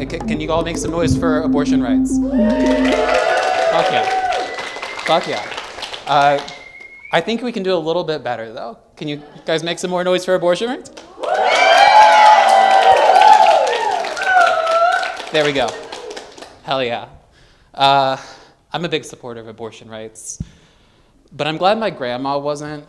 Can you all make some noise for abortion rights? Fuck yeah. Fuck yeah. I think we can do a little bit better, though. Can you guys make some more noise for abortion rights? There we go. Hell yeah. I'm a big supporter of abortion rights, but I'm glad my grandma wasn't.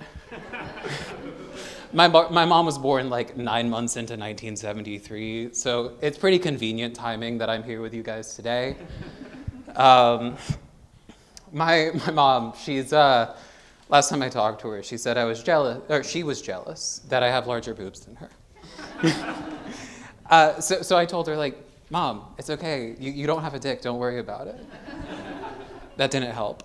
My mom was born like 9 months into 1973, so it's pretty convenient timing that I'm here with you guys today. My mom, she's, last time I talked to her, she said she was jealous that I have larger boobs than her. So I told her, like, Mom, it's okay, you don't have a dick, don't worry about it. That didn't help.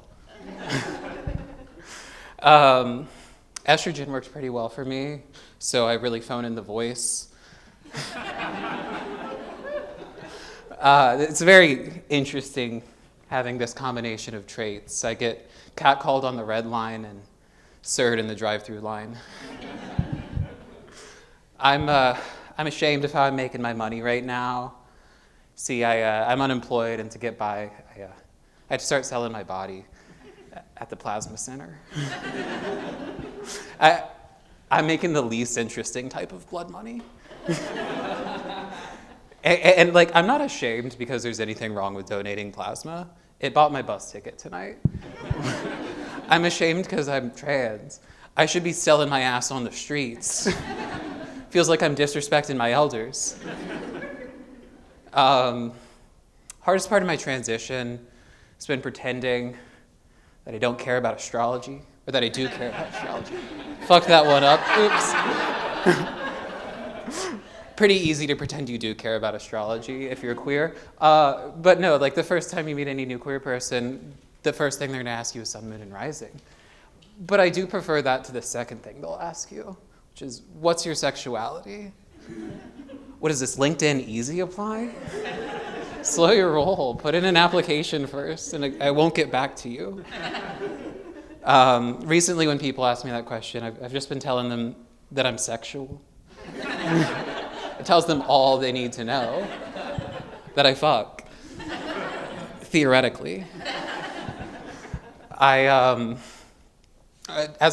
Estrogen works pretty well for me, so I really phone in the voice. It's very interesting having this combination of traits. I get catcalled on the red line and sirred in the drive-through line. I'm ashamed of how I'm making my money right now. See, I'm unemployed, and to get by, I had to start selling my body at the plasma center. I'm making the least interesting type of blood money. and like, I'm not ashamed because there's anything wrong with donating plasma. It bought my bus ticket tonight. I'm ashamed because I'm trans. I should be selling my ass on the streets. Feels like I'm disrespecting my elders. Hardest part of my transition has been pretending that I don't care about astrology, or that I do care about astrology. Fucked that one up. Oops. Pretty easy to pretend you do care about astrology if you're queer. But no, like the first time you meet any new queer person, the first thing they're gonna ask you is sun, moon, and rising. But I do prefer that to the second thing they'll ask you, which is, what's your sexuality? What is this, LinkedIn Easy apply? Slow your roll, put in an application first, and I won't get back to you. Recently when people ask me that question, I've just been telling them that I'm sexual. It tells them all they need to know, that I fuck, theoretically. As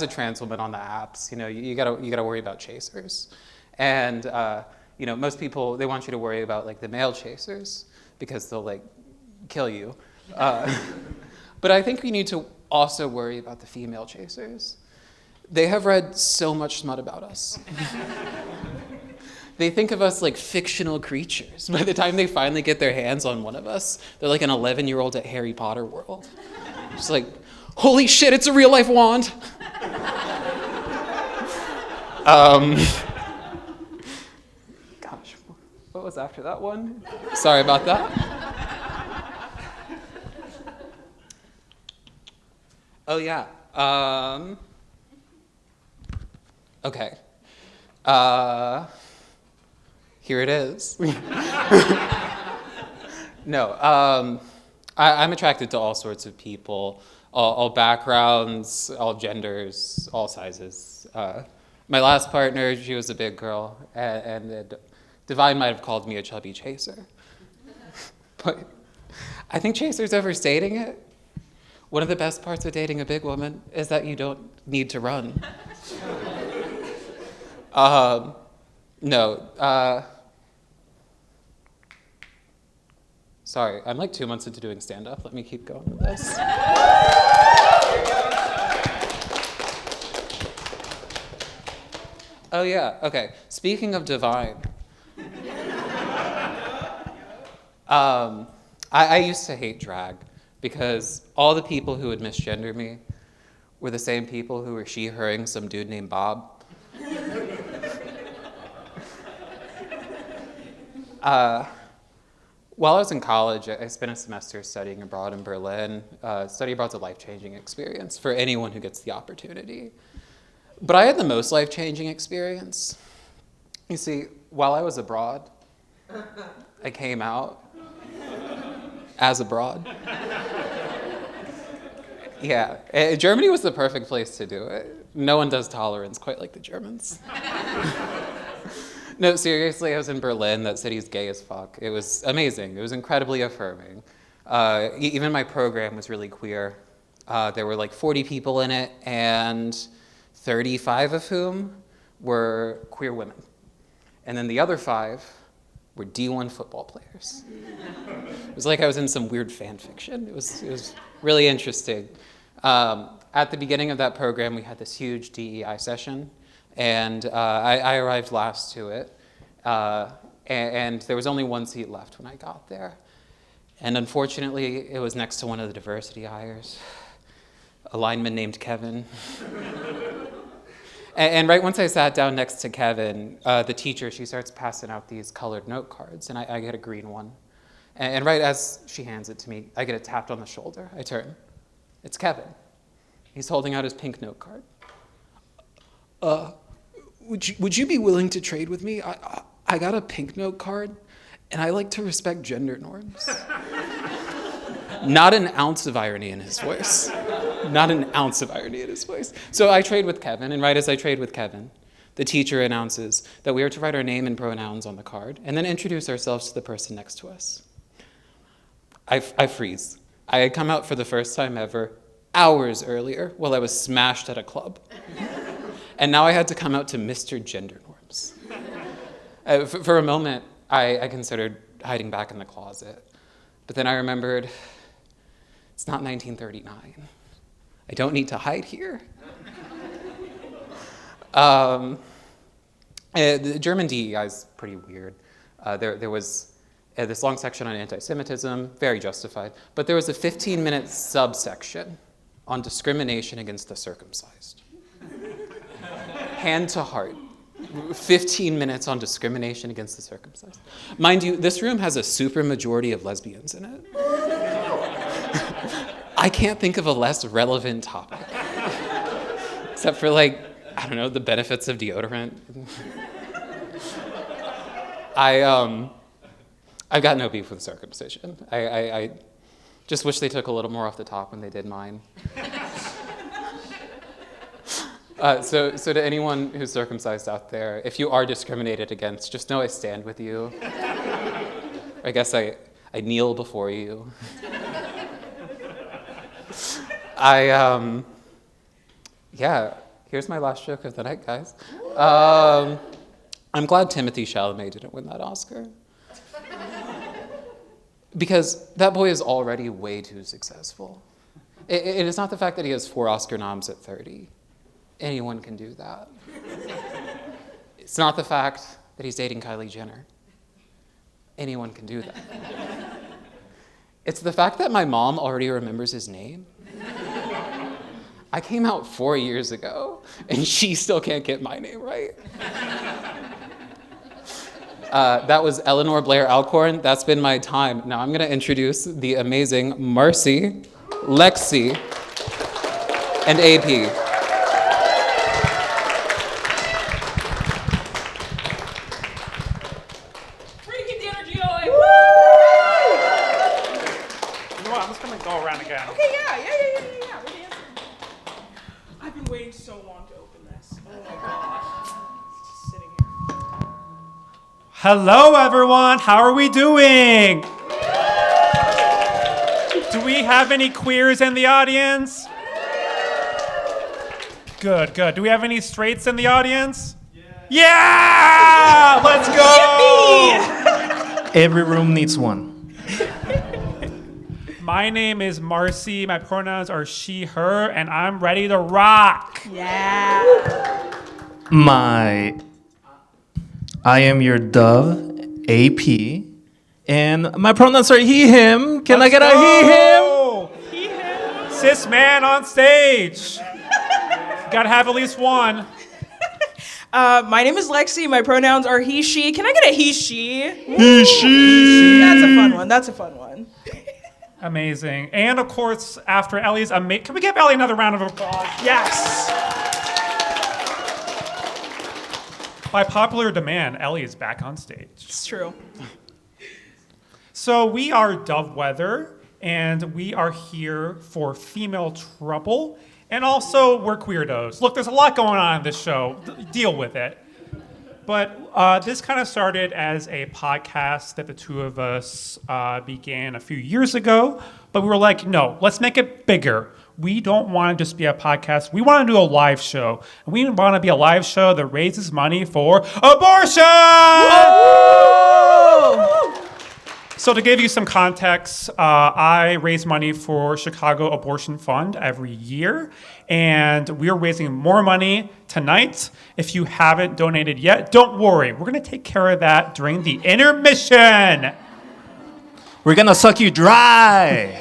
a trans woman on the apps, you gotta worry about chasers. And most people, they want you to worry about like the male chasers because they'll like kill you. But I think we need to also worry about the female chasers. They have read so much smut about us. They think of us like fictional creatures. By the time they finally get their hands on one of us, they're like an 11-year-old at Harry Potter World. Just like, holy shit, it's a real life wand. Gosh, what was after that one? Sorry about that. Oh yeah. Okay. Here it is. No, I'm attracted to all sorts of people, all backgrounds, all genders, all sizes. My last partner, she was a big girl, and Divine might have called me a chubby chaser. But I think chaser's overstating it. One of the best parts of dating a big woman is that you don't need to run. Sorry, I'm like 2 months into doing stand-up. Let me keep going with this. Oh yeah, okay. Speaking of Divine, I used to hate drag because all the people who would misgender me were the same people who were she-herring some dude named Bob. While I was in college, I spent a semester studying abroad in Berlin. Study abroad's a life-changing experience for anyone who gets the opportunity. But I had the most life-changing experience. You see, while I was abroad, I came out as abroad. Yeah, Germany was the perfect place to do it. No one does tolerance quite like the Germans. No, seriously, I was in Berlin. That city's gay as fuck. It was amazing. It was incredibly affirming. Even my program was really queer. There were like 40 people in it, and 35 of whom were queer women. And then the other 5 were D1 football players. It was like I was in some weird fan fiction. It was really interesting. At the beginning of that program, we had this huge DEI session, and I arrived last to it. And there was only one seat left when I got there. And unfortunately, it was next to one of the diversity hires, a lineman named Kevin. And right once I sat down next to Kevin, the teacher, she starts passing out these colored note cards, and I get a green one. And right as she hands it to me, I get a tap on the shoulder. I turn. It's Kevin. He's holding out his pink note card. Would you be willing to trade with me? I got a pink note card, and I like to respect gender norms. Not an ounce of irony in his voice. Not an ounce of irony in his voice. So I trade with Kevin, and right as I trade with Kevin, the teacher announces that we are to write our name and pronouns on the card, and then introduce ourselves to the person next to us. I freeze. I had come out for the first time ever hours earlier while I was smashed at a club. And now I had to come out to Mr. Gender Norms. For a moment, I considered hiding back in the closet. But then I remembered, it's not 1939. I don't need to hide here. The German DEI is pretty weird. There was this long section on anti-Semitism, very justified, but there was a 15-minute subsection on discrimination against the circumcised. Hand to heart. 15 minutes on discrimination against the circumcised. Mind you, this room has a super majority of lesbians in it. I can't think of a less relevant topic. Except for I don't know, the benefits of deodorant. I've got no beef with circumcision. I just wish they took a little more off the top when they did mine. So to anyone who's circumcised out there, if you are discriminated against, just know I stand with you. I guess I kneel before you. Yeah, here's my last joke of the night, guys. I'm glad Timothée Chalamet didn't win that Oscar. Because that boy is already way too successful. It is not the fact that he has 4 Oscar noms at 30. Anyone can do that. It's not the fact that he's dating Kylie Jenner. Anyone can do that. It's the fact that my mom already remembers his name. I came out 4 years ago, and she still can't get my name right. That was Eleanor Blair Alcorn. That's been my time. Now I'm going to introduce the amazing Marcy, Lexi, and AP. Freaking the energy going! Woo! You know what? I'm just going to go around again. Okay, yeah. We're dancing. I've been waiting so long to open this. Oh my gosh. Just sitting here. Hello, everyone. How are we doing? Do we have any queers in the audience? Good. Do we have any straights in the audience? Yeah! Let's go! Every room needs one. My name is Marcy. My pronouns are she, her, and I'm ready to rock. Yeah. I am your dove, AP, and my pronouns are he, him. Can I get a he, him? He, him. Cis man on stage. Gotta have at least one. My name is Lexi. My pronouns are he, she. Can I get a he, she? He, she. That's a fun one. Amazing. And of course, after Ellie's can we give Ellie another round of applause? Yes. By popular demand, Ellie is back on stage. It's true. So we are Dovewhether, and we are here for female trouble, and also we're Queerdos. Look, there's a lot going on in this show. Deal with it. But this kind of started as a podcast that the two of us began a few years ago. But we were like, no, let's make it bigger. We don't want to just be a podcast. We want to do a live show. And we want to be a live show that raises money for abortion! Whoa! So to give you some context, I raise money for Chicago Abortion Fund every year, and we're raising more money tonight. If you haven't donated yet, don't worry. We're going to take care of that during the intermission. We're gonna suck you dry.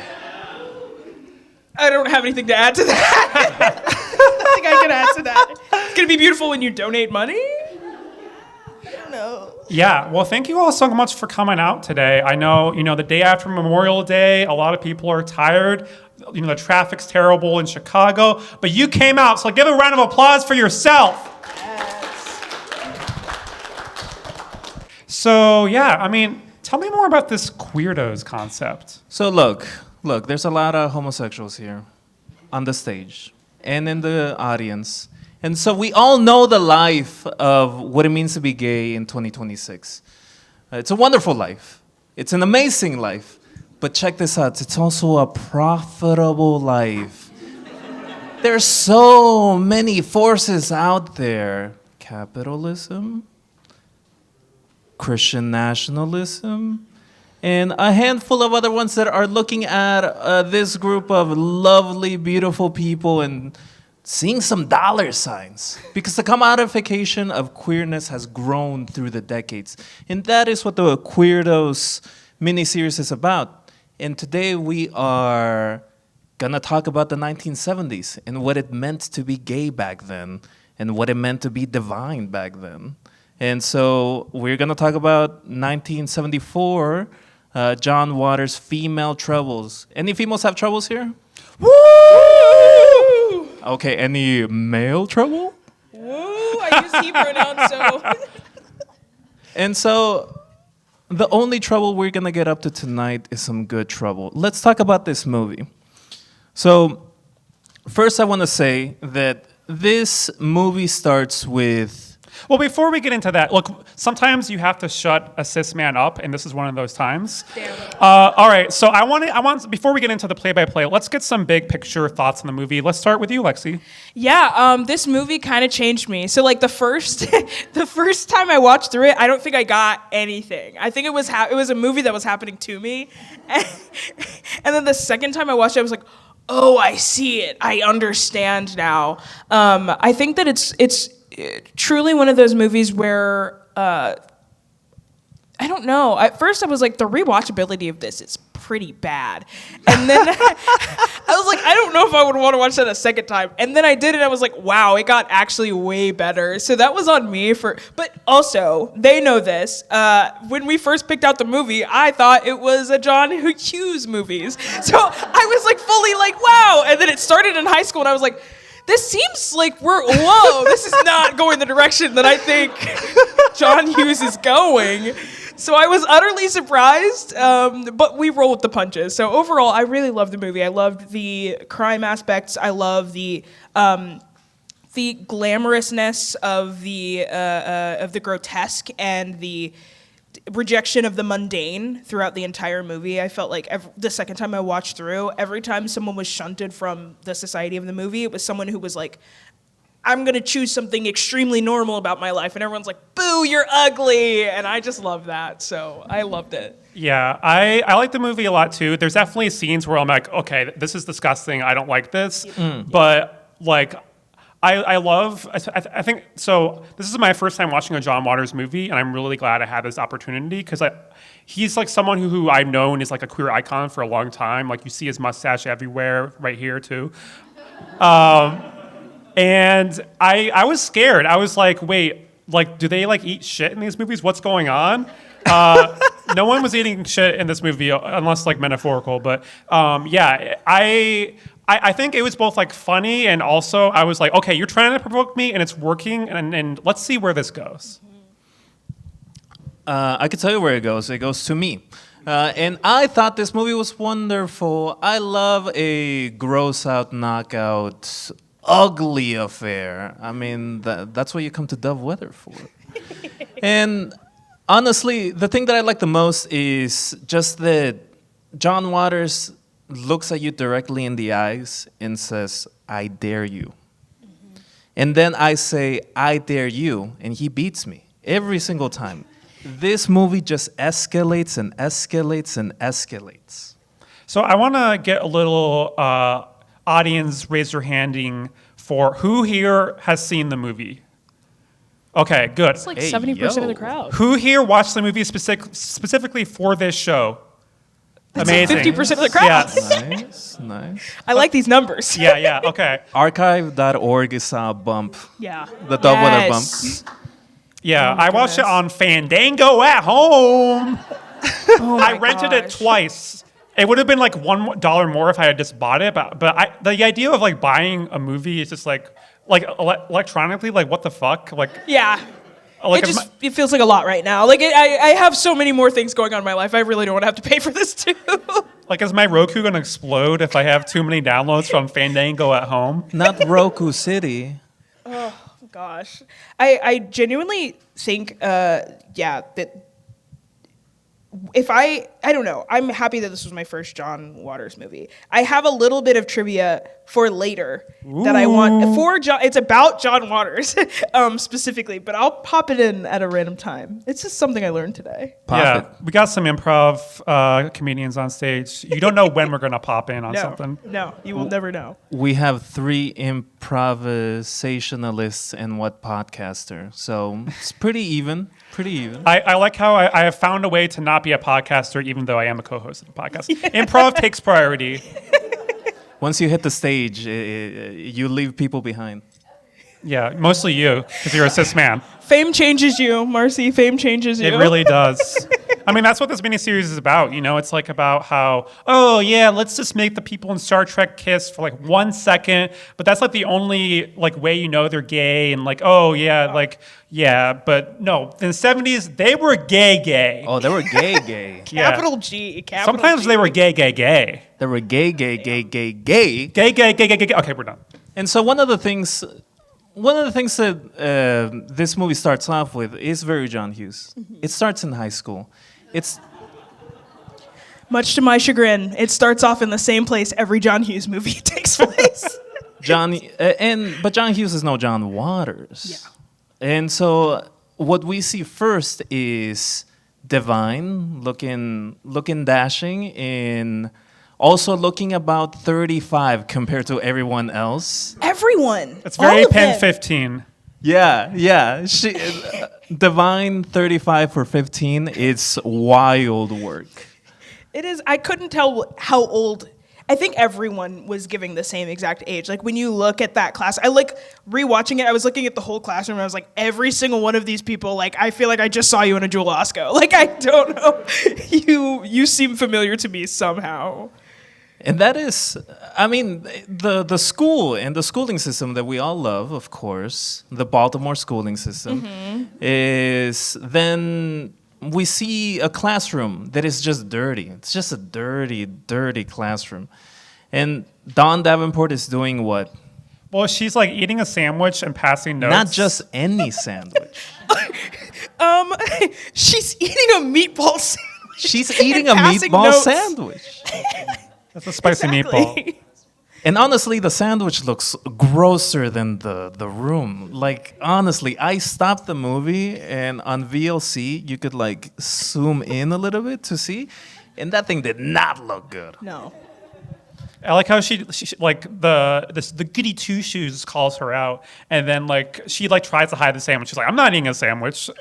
I don't have anything to add to that. I think I can add to that. It's going to be beautiful when you donate money. I don't know. Yeah, well, thank you all so much for coming out today. I know, the day after Memorial Day, a lot of people are tired. The traffic's terrible in Chicago, but you came out, so give a round of applause for yourself. Yes. So, tell me more about this Queerdos concept. So look, there's a lot of homosexuals here on the stage and in the audience. And so we all know the life of what it means to be gay in 2026. It's a wonderful life. It's an amazing life. But check this out. It's also a profitable life. There's so many forces out there. Capitalism, Christian nationalism, and a handful of other ones that are looking at this group of lovely, beautiful people and seeing some dollar signs, because the commodification of queerness has grown through the decades. And that is what the Queerdos miniseries is about. And today we are gonna talk about the 1970s and what it meant to be gay back then and what it meant to be divine back then. And so we're gonna talk about 1974, John Waters' female troubles. Any females have troubles here? Woo! Okay, any male trouble? Woo! I use he pronouns, so. And so the only trouble we're gonna get up to tonight is some good trouble. Let's talk about this movie. So first I wanna say that this movie starts with... Well, before we get into that, look, sometimes you have to shut a cis man up, and this is one of those times. Damn it. All right, so I want before we get into the play-by-play, let's get some big picture thoughts on the movie. Let's start with you, Lexi. Yeah, this movie kind of changed me. So like the first time I watched through it, I don't think I got anything. I think it was a movie that was happening to me, and then the second time I watched it, I was like, oh, I see it. I understand now. I think that it's truly one of those movies where I don't know. At first, I was like, the rewatchability of this is pretty bad, and then I was like, I don't know if I would want to watch that a second time. And then I did it. I was like, wow, it got actually way better. So that was on me but also they know this. When we first picked out the movie, I thought it was a John Hughes movie. So I was like fully like, wow. And then it started in high school, and I was like, this seems like this is not going the direction that I think John Hughes is going. So I was utterly surprised, but we roll with the punches. So overall, I really loved the movie. I loved the crime aspects. I love the glamorousness of the grotesque and the rejection of the mundane throughout the entire movie. I felt like the second time I watched through, every time someone was shunted from the society of the movie, it was someone who was like, I'm going to choose something extremely normal about my life. And everyone's like, boo, you're ugly. And I just love that. So I loved it. Yeah, I like the movie a lot too. There's definitely scenes where I'm like, okay, this is disgusting. I don't like this. But like, I think, so this is my first time watching a John Waters movie, and I'm really glad I had this opportunity because he's like someone who I've known is like a queer icon for a long time. Like you see his mustache everywhere, right here too. And I was scared. I was like, wait, like, do they like eat shit in these movies? What's going on? No one was eating shit in this movie unless like metaphorical, but yeah, I think it was both like funny and also I was like, okay, you're trying to provoke me and it's working and let's see where this goes. I could tell you where it goes. It goes to me. And I thought this movie was wonderful. I love a gross out, knockout, ugly affair. I mean, that's what you come to Dovewhether for. And honestly, the thing that I like the most is just that John Waters looks at you directly in the eyes and says, "I dare you." And then I say, "I dare you," and he beats me every single time. This movie just escalates and escalates and escalates. So I want to get a little audience raise your handing for who here has seen the movie. Okay, good. It's like Hey, 70% of the yo. crowd. Who here watched the movie specifically for this show? Amazing. 50% of the crowd. Yes. Nice. I like these numbers. Yeah, okay. Archive.org is a bump. Yeah. The Dovewhether Yes. bump. Yeah, Oh my I watched it goodness. on Fandango at home. Oh I my rented it gosh. twice. It would have been like $1 more if I had just bought it, but the idea of like buying a movie is just like electronically, like what the fuck, like Yeah. like It feels like a lot right now. Like I have so many more things going on in my life. I really don't want to have to pay for this too. like is my Roku gonna explode if I have too many downloads from Fandango at home? Not Roku City. Gosh, I genuinely think that if I don't know, I'm happy that this was my first John Waters movie. I have a little bit of trivia for later that I want for John. It's about John Waters specifically, but I'll pop it in at a random time. It's just something I learned today. Yeah, Pop we got some improv comedians on stage. You don't know when we're gonna pop in on something. No, you will never know. We have 3 improvisationalists and what podcaster. So it's pretty even. Pretty even. I like how I have found a way to not be a podcaster, even though I am a co-host of the podcast. Improv takes priority. Once you hit the stage, you leave people behind. Yeah, mostly you, because you're a cis man. Fame changes you, Marcy. Fame changes you. It really does. I mean, that's what this miniseries is about. You know, it's like about how, oh yeah, let's just make the people in Star Trek kiss for like 1 second, but that's like the only like way you know they're gay, and like, oh yeah, like yeah, but no, in the 70s they were gay. Oh, they were gay. Yeah. Capital G. Capital Sometimes G. they were gay. They were gay. Gay. Okay, we're done. And so one of the things that this movie starts off with is very John Hughes. It starts in high school. It's Much to my chagrin, it starts off in the same place every John Hughes movie takes place. but John Hughes is no John Waters. Yeah. And so what we see first is Divine looking dashing and also looking about 35 compared to everyone else. Everyone. It's very All of Pen them. 15. Yeah. She Divine 35 for 15. It's wild work. It is. I couldn't tell how old. I think everyone was giving the same exact age. Like when you look at that class, I like rewatching it. I was looking at the whole classroom. And I was like, every single one of these people. Like I feel like I just saw you in a Jewel Osco. Like I don't know. You seem familiar to me somehow. And that is, I mean, the school and the schooling system that we all love, of course, the Baltimore schooling system, is then we see a classroom that is just dirty. It's just a dirty, dirty classroom. And Dawn Davenport is doing what? Well, she's like eating a sandwich and passing notes. Not just any sandwich. She's eating a meatball sandwich. She's eating a and passing meatball notes. sandwich. That's a spicy meatball. Exactly. And honestly, the sandwich looks grosser than the room. Like, honestly, I stopped the movie, and on VLC, you could, like, zoom in a little bit to see, and that thing did not look good. No. I like how she like the goody two shoes calls her out, and then like she like tries to hide the sandwich. She's like, I'm not eating a sandwich.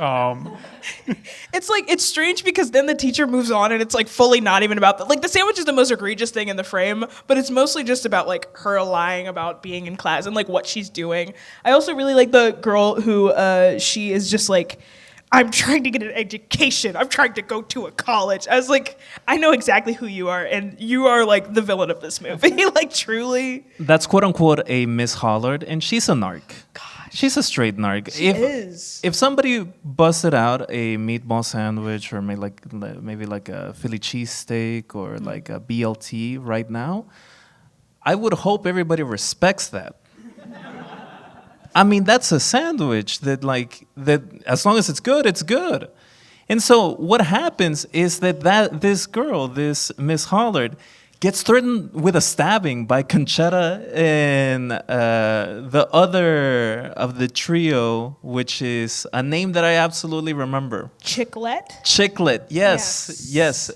It's like, it's strange because then the teacher moves on and it's like fully not even about the sandwich is the most egregious thing in the frame, but it's mostly just about like her lying about being in class and like what she's doing. I also really like the girl who she is just like, I'm trying to get an education. I'm trying to go to a college. I was like, I know exactly who you are, and you are like the villain of this movie. Like truly. That's quote unquote a Miss Hollard, and she's a narc. Gosh. She's a straight narc. She is. If somebody busted out a meatball sandwich or maybe like a Philly cheesesteak or like a BLT right now, I would hope everybody respects that. I mean, that's a sandwich that as long as it's good, it's good. And so what happens is that this girl, this Miss Hollard, gets threatened with a stabbing by Conchetta and the other of the trio, which is a name that I absolutely remember. Chiclet, yes.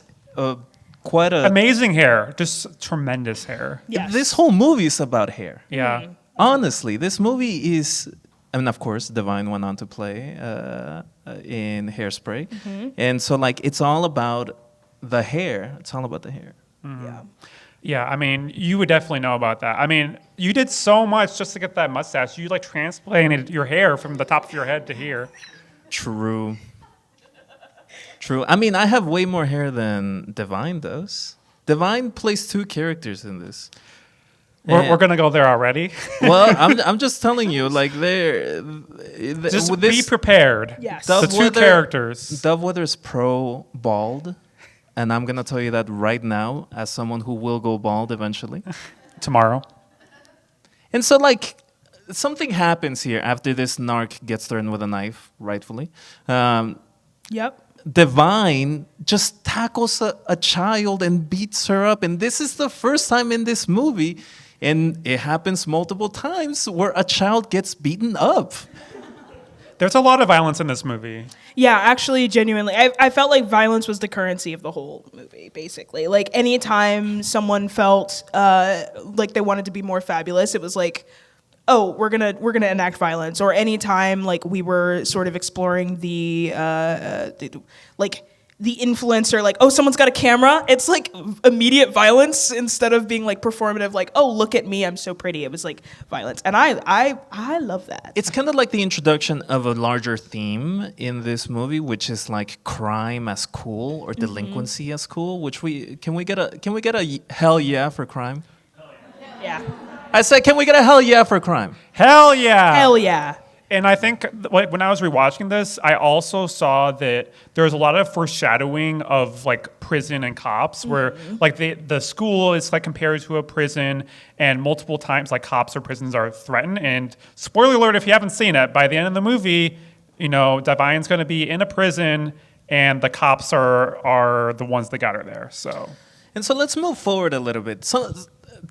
Quite a Amazing hair, just tremendous hair. Yes. This whole movie is about hair. Yeah. Honestly, this movie is, I mean, of course, Divine went on to play in Hairspray. And so, like, it's all about the hair. It's all about the hair. Yeah. Yeah, I mean, you would definitely know about that. I mean, you did so much just to get that mustache. You, like, transplanted your hair from the top of your head to here. True. I mean, I have way more hair than Divine does. Divine plays 2 characters in this. We're going to go there already. Well, I'm just telling you, like, Just with be prepared. Yes. The 2 characters. Dovewhether's pro bald, and I'm gonna tell you that right now, as someone who will go bald eventually. Tomorrow. And so, like, something happens here after this narc gets threatened with a knife, rightfully. Yep. Divine just tackles a child and beats her up, and this is the first time in this movie, and it happens multiple times, where a child gets beaten up. There's a lot of violence in this movie. Yeah, actually, genuinely. I felt like violence was the currency of the whole movie, basically. Like, anytime someone felt like they wanted to be more fabulous, it was like, oh, we're gonna enact violence. Or anytime, like, we were sort of exploring the influencer, like, oh, someone's got a camera. It's like immediate violence instead of being like performative, like, oh, look at me, I'm so pretty. It was like violence, and I love that. It's kind of like the introduction of a larger theme in this movie, which is like crime as cool or delinquency as cool. Which can we get a hell yeah for crime? Yeah. I said, can we get a hell yeah for crime? Hell yeah. Hell yeah. And I think when I was rewatching this, I also saw that there was a lot of foreshadowing of like prison and cops, where like the school is like compared to a prison, and multiple times like cops or prisons are threatened. And spoiler alert, if you haven't seen it, by the end of the movie, you know, Divine's going to be in a prison, and the cops are the ones that got her there. So. And so let's move forward a little bit. So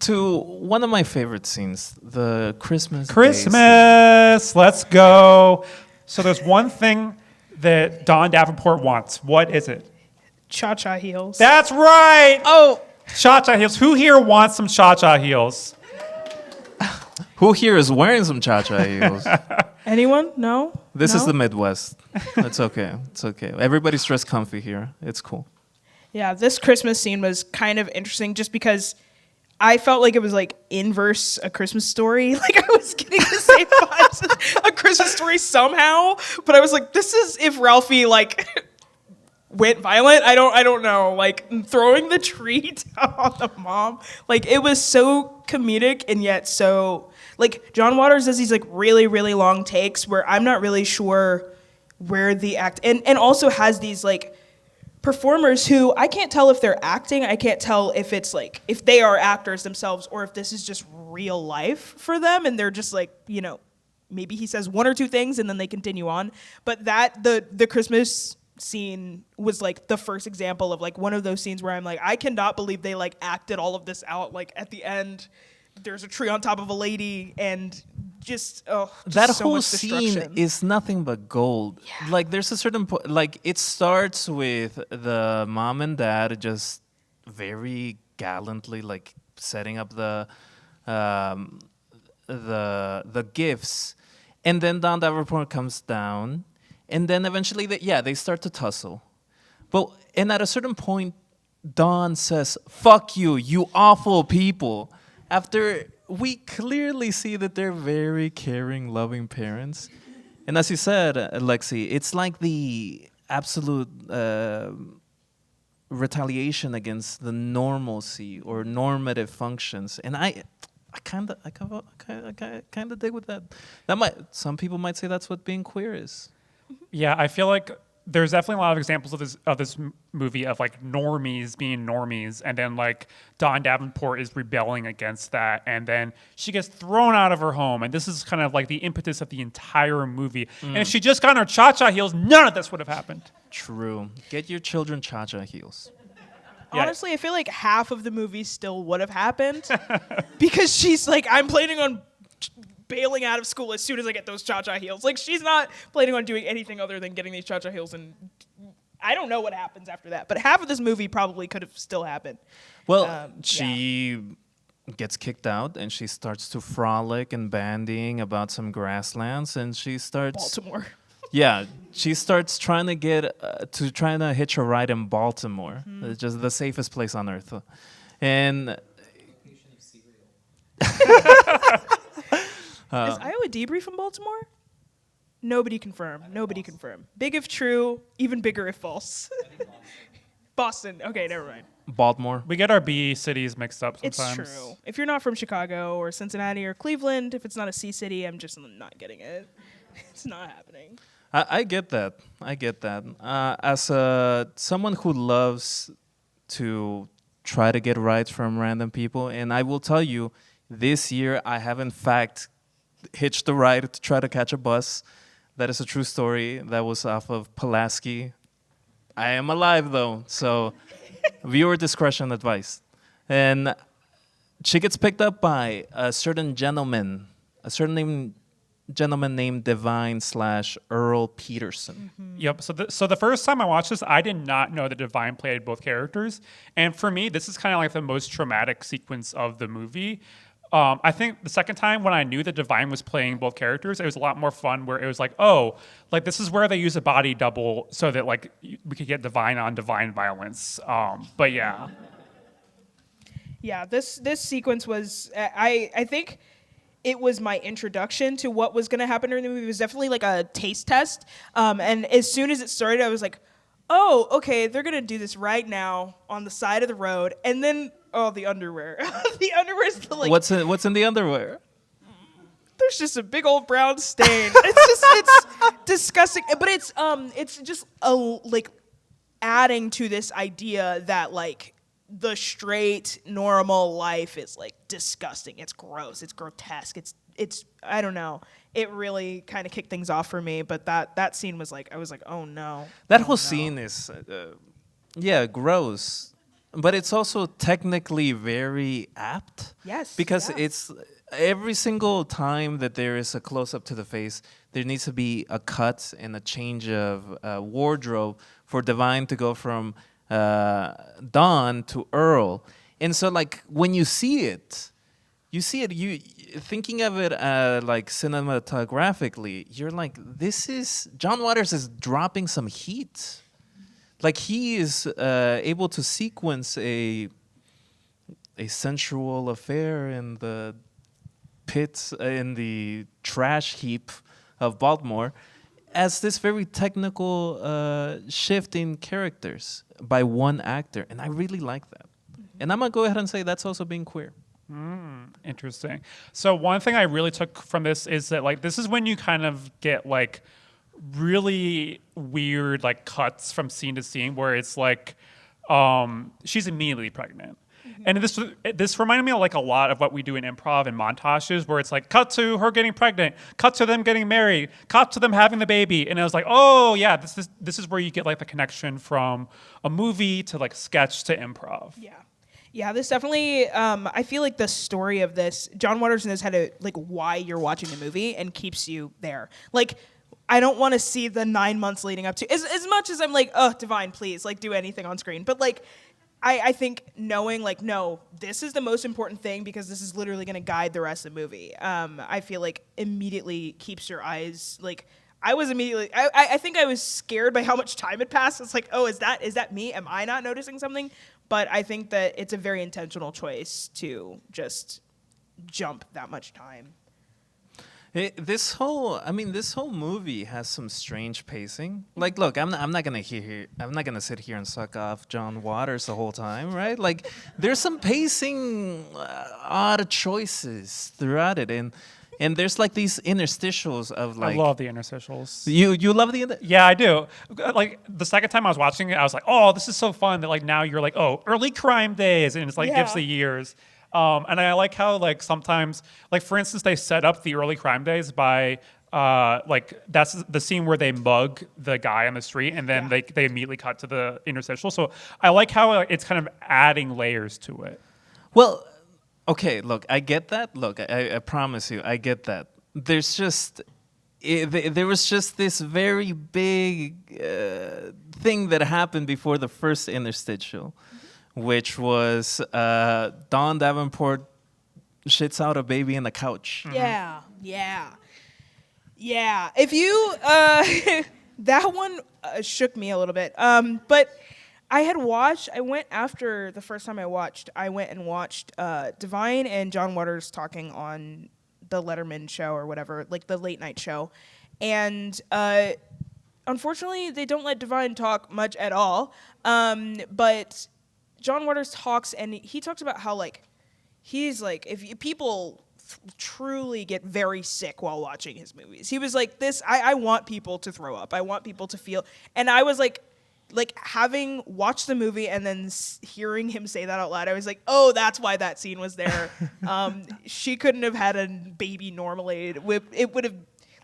to one of my favorite scenes, the Christmas. Let's go. So there's one thing that Don Davenport wants. What is it? Cha-cha heels. That's right. Oh. Cha-cha heels. Who here wants some cha-cha heels? Who here is wearing some cha-cha heels? Anyone? No? This is No? the Midwest. It's okay. It's okay. Everybody's dressed comfy here. It's cool. Yeah, this Christmas scene was kind of interesting just because I felt like it was like inverse A Christmas Story. Like I was getting the same vibes as A Christmas Story somehow, but I was like, this is if Ralphie like went violent. I don't know. Like throwing the tree down on the mom. Like it was so comedic and yet so like John Waters does these like really, really long takes where I'm not really sure where the act and also has these like performers who I can't tell if they're acting. I can't tell if it's like if they are actors themselves or if this is just real life for them and they're just like, you know, maybe he says one or two things and then they continue on. But that the Christmas scene was like the first example of like one of those scenes where I'm like, I cannot believe they like acted all of this out. Like at the end, there's a tree on top of a lady and just that so whole much scene destruction. is nothing but gold. Yeah. Like there's a certain point, like it starts with the mom and dad just very gallantly like setting up the gifts, and then Don Davenport comes down, and then eventually they start to tussle, and at a certain point, Don says, "Fuck you, you awful people." After we clearly see that they're very caring, loving parents. And as you said, Lexi, it's like the absolute retaliation against the normalcy or normative functions. And I kind of dig with that. Some people might say that's what being queer is. Yeah, I feel like there's definitely a lot of examples of this movie of like normies being normies, and then like Dawn Davenport is rebelling against that, and then she gets thrown out of her home, and this is kind of like the impetus of the entire movie. And if she just got her cha-cha heels, none of this would have happened. True. Get your children cha-cha heels. Yeah. Honestly, I feel like half of the movie still would have happened because she's like, I'm planning on bailing out of school as soon as I get those cha-cha heels. Like, she's not planning on doing anything other than getting these cha-cha heels, and I don't know what happens after that. But half of this movie probably could have still happened. Well, she gets kicked out, and she starts to frolic and bandying about some grasslands, and she starts... Baltimore. Yeah, she starts trying to hitch a ride in Baltimore. It's just the safest place on earth. And Is Iowa Debris from Baltimore? Nobody confirmed. Nobody confirmed. Big if true, even bigger if false. Boston. Okay, never mind. Baltimore. We get our B cities mixed up sometimes. It's true. If you're not from Chicago or Cincinnati or Cleveland, if it's not a C city, I'm just not getting it. It's not happening. I get that. I get that. As someone who loves to try to get rides from random people, and I will tell you, this year I have in fact hitched a ride to try to catch a bus. That is a true story. That was off of Pulaski. I am alive though, so viewer discretion advised. And she gets picked up by a certain gentleman named Divine/Earl Peterson. Yep. So the first time I watched this, I did not know that Divine played both characters, and for me, this is kind of like the most traumatic sequence of the movie. I think the second time when I knew that Divine was playing both characters, it was a lot more fun. Where it was like, oh, like this is where they use a body double so that like we could get Divine on Divine violence. But yeah. Yeah, this sequence was I think it was my introduction to what was going to happen during the movie. It was definitely like a taste test. And as soon as it started, I was like, oh, okay, they're going to do this right now on the side of the road. And then, oh, the underwear. The underwear is the, like... What's in the underwear? There's just a big old brown stain. It's disgusting. But it's just like adding to this idea that like the straight normal life is like disgusting. It's gross. It's grotesque. It's I don't know. It really kind of kicked things off for me. But that scene was like, I was like, oh no. That whole scene is gross, but it's also technically very apt. Yes. Because yeah. it's every single time that there is a close up to the face, there needs to be a cut and a change of wardrobe for Divine to go from Dawn to Earl. And so like when you see it, you thinking of it like cinematographically, you're like, this is John Waters is dropping some heat. Like he is able to sequence a sensual affair in the pit, in the trash heap of Baltimore, as this very technical shift in characters by one actor. And I really like that. And I'm going to go ahead and say that's also being queer. Interesting. So one thing I really took from this is that like this is when you kind of get like really weird like cuts from scene to scene where it's like she's immediately pregnant. And this reminded me of like a lot of what we do in improv and montages where it's like cut to her getting pregnant, cut to them getting married, cut to them having the baby. And I was like, oh yeah, this is where you get like the connection from a movie to like sketch to improv. Yeah, this definitely, I feel like the story of this, John Waters knows how to, like, why you're watching the movie and keeps you there. Like, I don't want to see the 9 months leading up to, as much as I'm like, oh, Divine, please, like, do anything on screen. But, like, I think knowing, like, no, this is the most important thing because this is literally going to guide the rest of the movie. I feel like immediately keeps your eyes, like, I think I was scared by how much time had passed. It's like, oh, is that me? Am I not noticing something? But I think that it's a very intentional choice to just jump that much time. This whole movie has some strange pacing. Like, look, I'm not gonna sit here and suck off John Waters the whole time, right? Like, there's some pacing odd choices throughout it, and And there's like these interstitials of like. I love the interstitials. You love Yeah, I do. Like the second time I was watching it, I was like, "Oh, this is so fun!" That like now you're like, "Oh, early crime days," and it's like gives Yeah. the years. And I like how like sometimes, like for instance, they set up the early crime days by like that's the scene where they mug the guy on the street, and then they immediately cut to the interstitial. So I like how it's kind of adding layers to it. Well, okay, look, I get that. Look, I promise you, I get that. There's just, there was just this very big thing that happened before the first interstitial, which was Dawn Davenport shits out a baby in the couch. Yeah. If you that one shook me a little bit. But I went after the first time I went and watched Divine and John Waters talking on the Letterman show or whatever, like the late night show. And unfortunately, they don't let Divine talk much at all. But John Waters talks, and he talks about how like he's like, if people truly get very sick while watching his movies. He was like, I want people to throw up. I want people to feel. And I was like having watched the movie and then hearing him say that out loud, I was like, oh, that's why that scene was there. She couldn't have had a baby normally. It would have,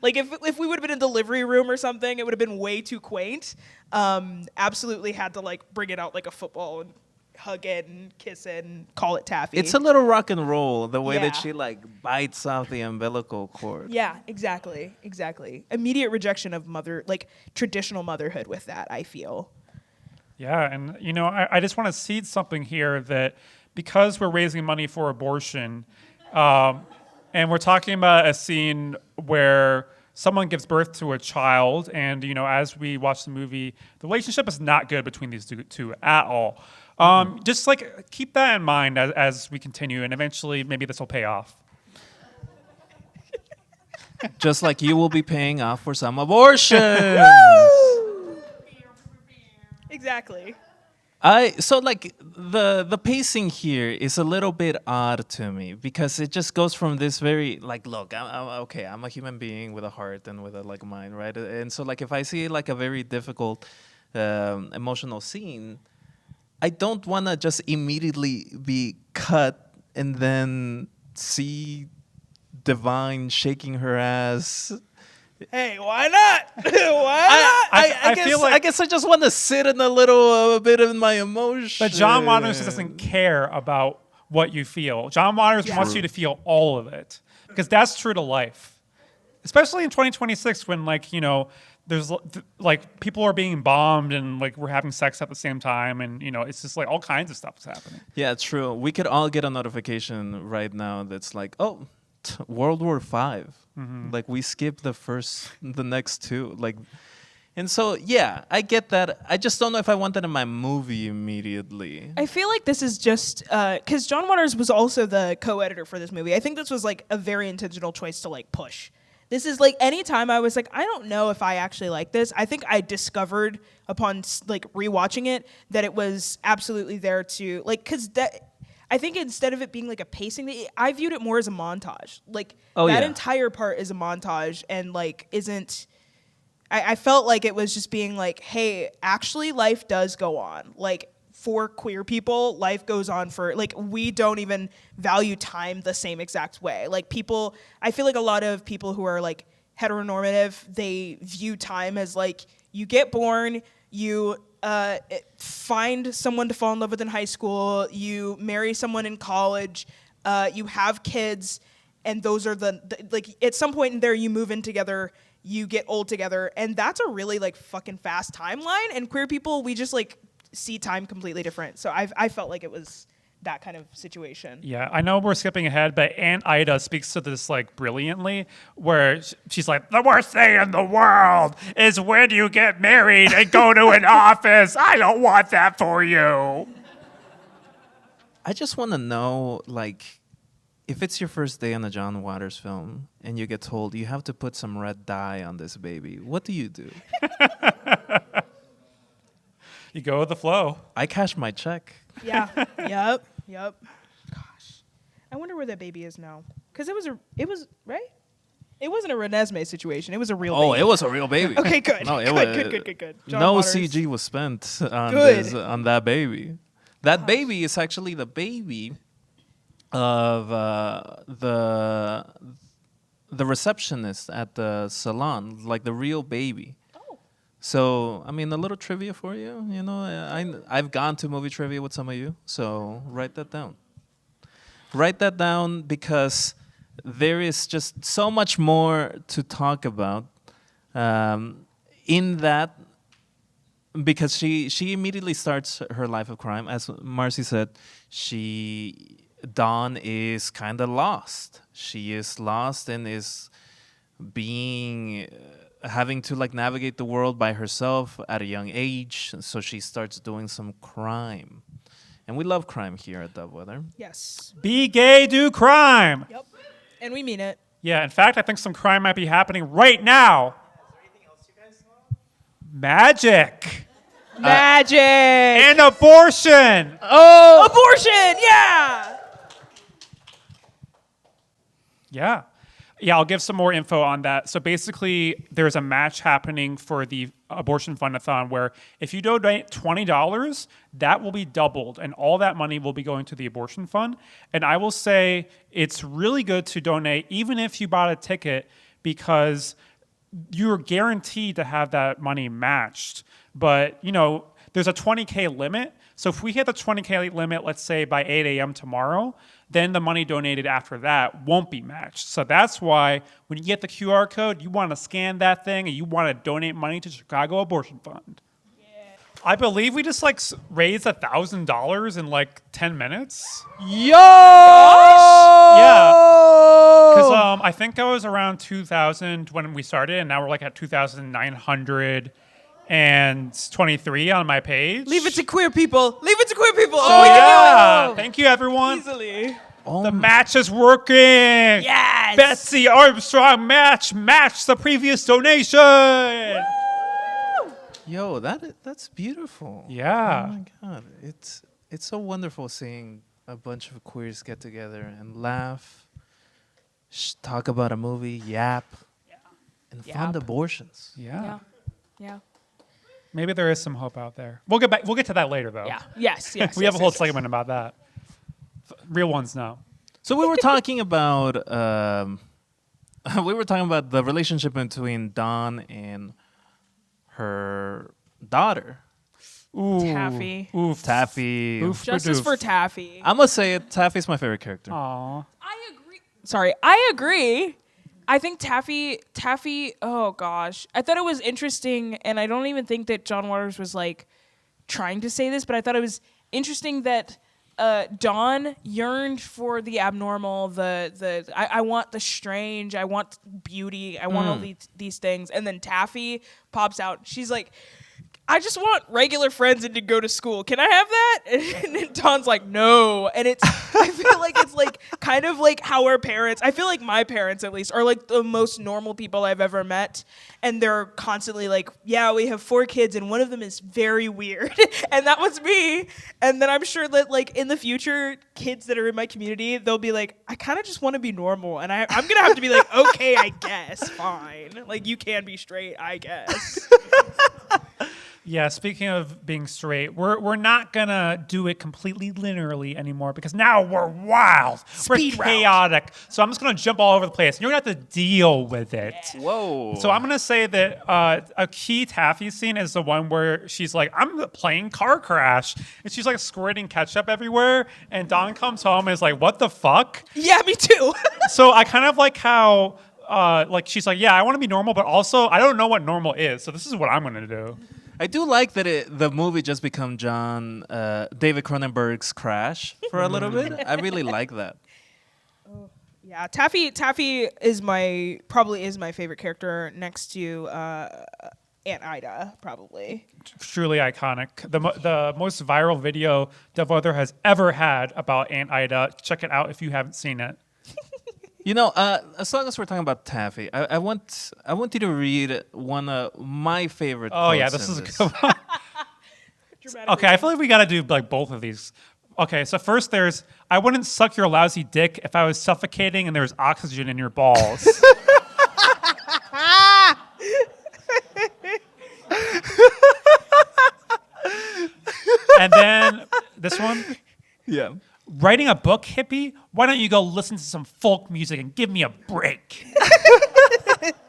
like, if we would have been in a delivery room or something, it would have been way too quaint. Absolutely had to like bring it out like a football and hug it and kiss it and call it taffy. It's a little rock and roll, the way Yeah. that she like bites off the umbilical cord. Yeah, exactly. Immediate rejection of traditional motherhood with that, I feel. Yeah, and you know, I just want to seed something here that because we're raising money for abortion, and we're talking about a scene where someone gives birth to a child, and you know, as we watch the movie, the relationship is not good between these two at all. Just like keep that in mind as we continue, and eventually maybe this will pay off. Just like you will be paying off for some abortions. Exactly. So like the pacing here is a little bit odd to me because it just goes from this very like, look, I'm a human being with a heart and with a like mind, right? And so like if I see like a very difficult emotional scene, I don't want to just immediately be cut and then see Divine shaking her ass. Hey, why not? I guess I just want to sit in a bit of my emotion. But John Waters doesn't care about what you feel. John Waters wants you to feel all of it because that's true to life, especially in 2026 when like, you know, there's like people are being bombed and like we're having sex at the same time, and you know, it's just like all kinds of stuff is happening. Yeah, true. We could all get a notification right now that's like, oh, World War V. Mm-hmm. Like we skipped the next two. Like, and so yeah, I get that. I just don't know if I want that in my movie immediately. I feel like this is just because John Waters was also the co-editor for this movie. I think this was like a very intentional choice to like push. This is like anytime I was like, I don't know if I actually like this. I think I discovered upon like rewatching it that it was absolutely there to like, because that I think instead of it being like a pacing, I viewed it more as a montage. Like that entire part is a montage and like isn't. I felt like it was just being like, hey, actually life does go on. Like for queer people, life goes on for like we don't even value time the same exact way. Like people, I feel like a lot of people who are like heteronormative, they view time as like you get born, you find someone to fall in love with in high school, you marry someone in college, you have kids, and those are the like at some point in there you move in together, you get old together, and that's a really like fucking fast timeline. And queer people, we just like see time completely different. So I felt like it was that kind of situation. Yeah, I know we're skipping ahead, but Aunt Ida speaks to this like brilliantly, where she's like, the worst thing in the world is when you get married and go to an office. I don't want that for you. I just want to know, like, if it's your first day on a John Waters film and you get told you have to put some red dye on this baby, what do you do? You go with the flow. I cash my check. Yeah. Yep. Gosh, I wonder where that baby is now. Cause it was right. It wasn't a Renesmee situation. It was a real Oh, baby. it was a real baby. Okay, good. No, it Good. John No Waters. CG was spent on Good. on that baby. That baby is actually the baby of the receptionist at the salon, like the real baby. Oh. So, I mean, a little trivia for you. You know, I've gone to movie trivia with some of you, so write that down. Write that down because there is just so much more to talk about in that, because she immediately starts her life of crime. As Marcy said, Dawn is kind of lost. She is lost and is having to like navigate the world by herself at a young age. So she starts doing some crime. And we love crime here at Dovewhether. Yes. Be gay, do crime. Yep. And we mean it. Yeah, in fact, I think some crime might be happening right now. Magic. Magic. And abortion. Oh, abortion. Yeah. Yeah. Yeah, I'll give some more info on that. So basically, there's a match happening for the abortion fundathon where if you donate $20, that will be doubled, and all that money will be going to the abortion fund. And I will say it's really good to donate, even if you bought a ticket, because you're guaranteed to have that money matched. But, you know, there's a 20K limit. So if we hit the 20K limit, let's say by 8 a.m. tomorrow, then the money donated after that won't be matched. So that's why when you get the QR code, you want to scan that thing and you want to donate money to Chicago Abortion Fund. Yeah. I believe we just like raised $1,000 in like 10 minutes. Yo! Yeah. Because I think I was around 2,000 when we started, and now we're like at 2,923 on my page. Leave it to queer people. Leave it to queer people. So We can yeah, do it. thank you everyone. Easily. The match is working. Yes. Betsy Armstrong match the previous donation. Yo, that's beautiful. Yeah. Oh my god, it's so wonderful seeing a bunch of queers get together and laugh, talk about a movie, yap, and fund abortions. Yeah. Yeah. Maybe there is some hope out there. We'll get back. We'll get to that later, though. Yeah. Yes. We have a whole segment about that. Real ones now. So we were talking about the relationship between Dawn and her daughter, Ooh. Taffy. Oof. Taffy. Oof. Justice for Taffy. I must say it. Taffy's my favorite character. Aw. I agree. Sorry, I agree. I think Taffy, oh gosh. I thought it was interesting, and I don't even think that John Waters was like trying to say this, but I thought it was interesting that Dawn yearned for the abnormal, I want the strange, I want beauty, I want all these things, and then Taffy pops out. She's like, I just want regular friends and to go to school. Can I have that? And then Dawn's like, no. And I feel like it's like kind of like how our parents, I feel like my parents at least, are like the most normal people I've ever met. And they're constantly like, yeah, we have 4 kids and one of them is very weird. And that was me. And then I'm sure that like in the future, kids that are in my community, they'll be like, I kind of just want to be normal. And I'm going to have to be like, okay, I guess, fine. Like you can be straight, I guess. Yeah, speaking of being straight, we're not gonna do it completely linearly anymore because now we're wild, Speed we're round. chaotic. So I'm just gonna jump all over the place, and you're gonna have to deal with it. Whoa. So I'm gonna say that a key Taffy scene is the one where she's like, "I'm playing car crash," and she's like squirting ketchup everywhere, and Dawn comes home and is like, "What the fuck?" Yeah, me too. So I kind of like how. Like she's like, yeah, I want to be normal, but also I don't know what normal is, so this is what I'm gonna do. I do like that the movie just become David Cronenberg's Crash for a little bit. I really like that. Yeah, Taffy is probably my favorite character next to Aunt Ida, probably. Truly iconic. The most viral video Dovewhether has ever had about Aunt Ida. Check it out if you haven't seen it. You know, as long as we're talking about Taffy, I want you to read one of my favorite. Oh yeah, quotes this in is a good one. Okay, I feel like we got to do like both of these. Okay, so first there's, I wouldn't suck your lousy dick if I was suffocating and there was oxygen in your balls. And then this one, Yeah. writing a book, hippie? Why don't you go listen to some folk music and give me a break?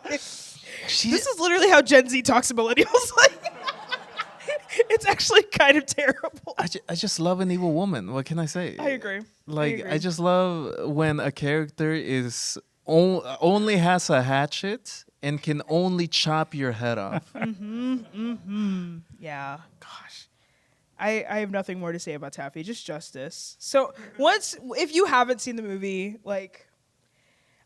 This is literally how Gen Z talks to millennials. Like, it's actually kind of terrible. I just love an evil woman. What can I say? I agree. Like, agree. I just love when a character is only has a hatchet and can only chop your head off. Yeah, gosh. I have nothing more to say about Taffy, just justice. So if you haven't seen the movie, like,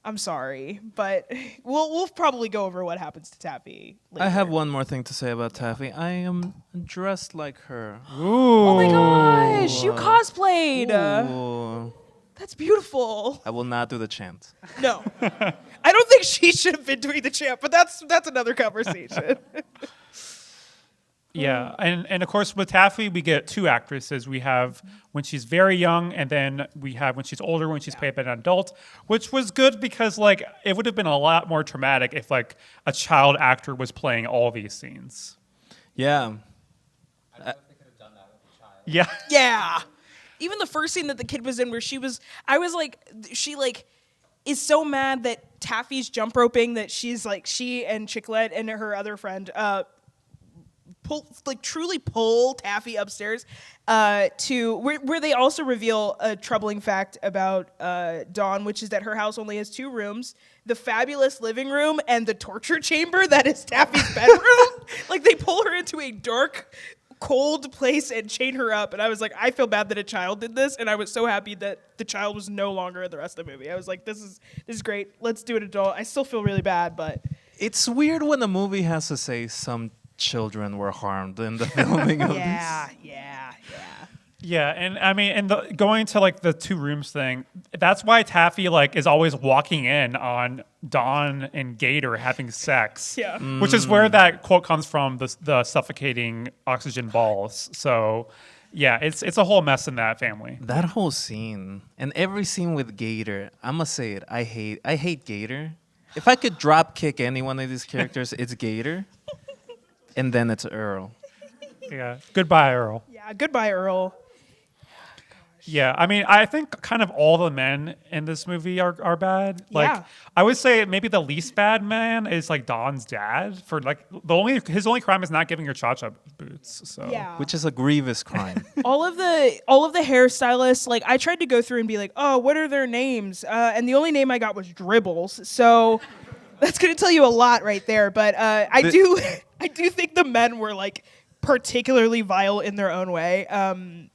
I'm sorry, but we'll probably go over what happens to Taffy later. I have one more thing to say about Taffy. I am dressed like her. Oh my gosh, you cosplayed. Ooh. That's beautiful. I will not do the chant. No. I don't think she should have been doing the chant, but that's another conversation. Yeah, and of course with Taffy we get two actresses. We have when she's very young, and then we have when she's older, when she's played by an adult, which was good because like it would have been a lot more traumatic if like a child actor was playing all these scenes. Yeah. I don't know if they could have done that with a child. Yeah. Yeah. Even the first scene that the kid was in where she is so mad that Taffy's jump roping that she and Chiclet and her other friend truly pull Taffy upstairs to where they also reveal a troubling fact about Dawn, which is that her house only has 2 rooms, the fabulous living room and the torture chamber that is Taffy's bedroom. Like, they pull her into a dark, cold place and chain her up, and I was like, I feel bad that a child did this, and I was so happy that the child was no longer in the rest of the movie. I was like, this is great. Let's do an adult. I still feel really bad, but It's weird when a movie has to say some children were harmed in the filming of yeah. Yeah, and I mean, and going to like the 2 rooms thing, that's why Taffy like is always walking in on Dawn and Gator having sex. Yeah. Which is where that quote comes from, the suffocating oxygen balls. So, yeah, it's a whole mess in that family. That whole scene and every scene with Gator, I'ma say it. I hate Gator. If I could drop kick any one of these characters, it's Gator, and then it's Earl. Yeah. Goodbye, Earl. Yeah, goodbye, Earl. Yeah, I mean, I think kind of all the men in this movie are bad. Like, Yeah. I would say maybe the least bad man is like Don's dad. For like his only crime is not giving her cha-cha boots. So Yeah. Which is a grievous crime. all of the hairstylists, like, I tried to go through and be like, oh, what are their names? And the only name I got was Dribbles. So that's gonna tell you a lot right there. But I do think the men were like particularly vile in their own way.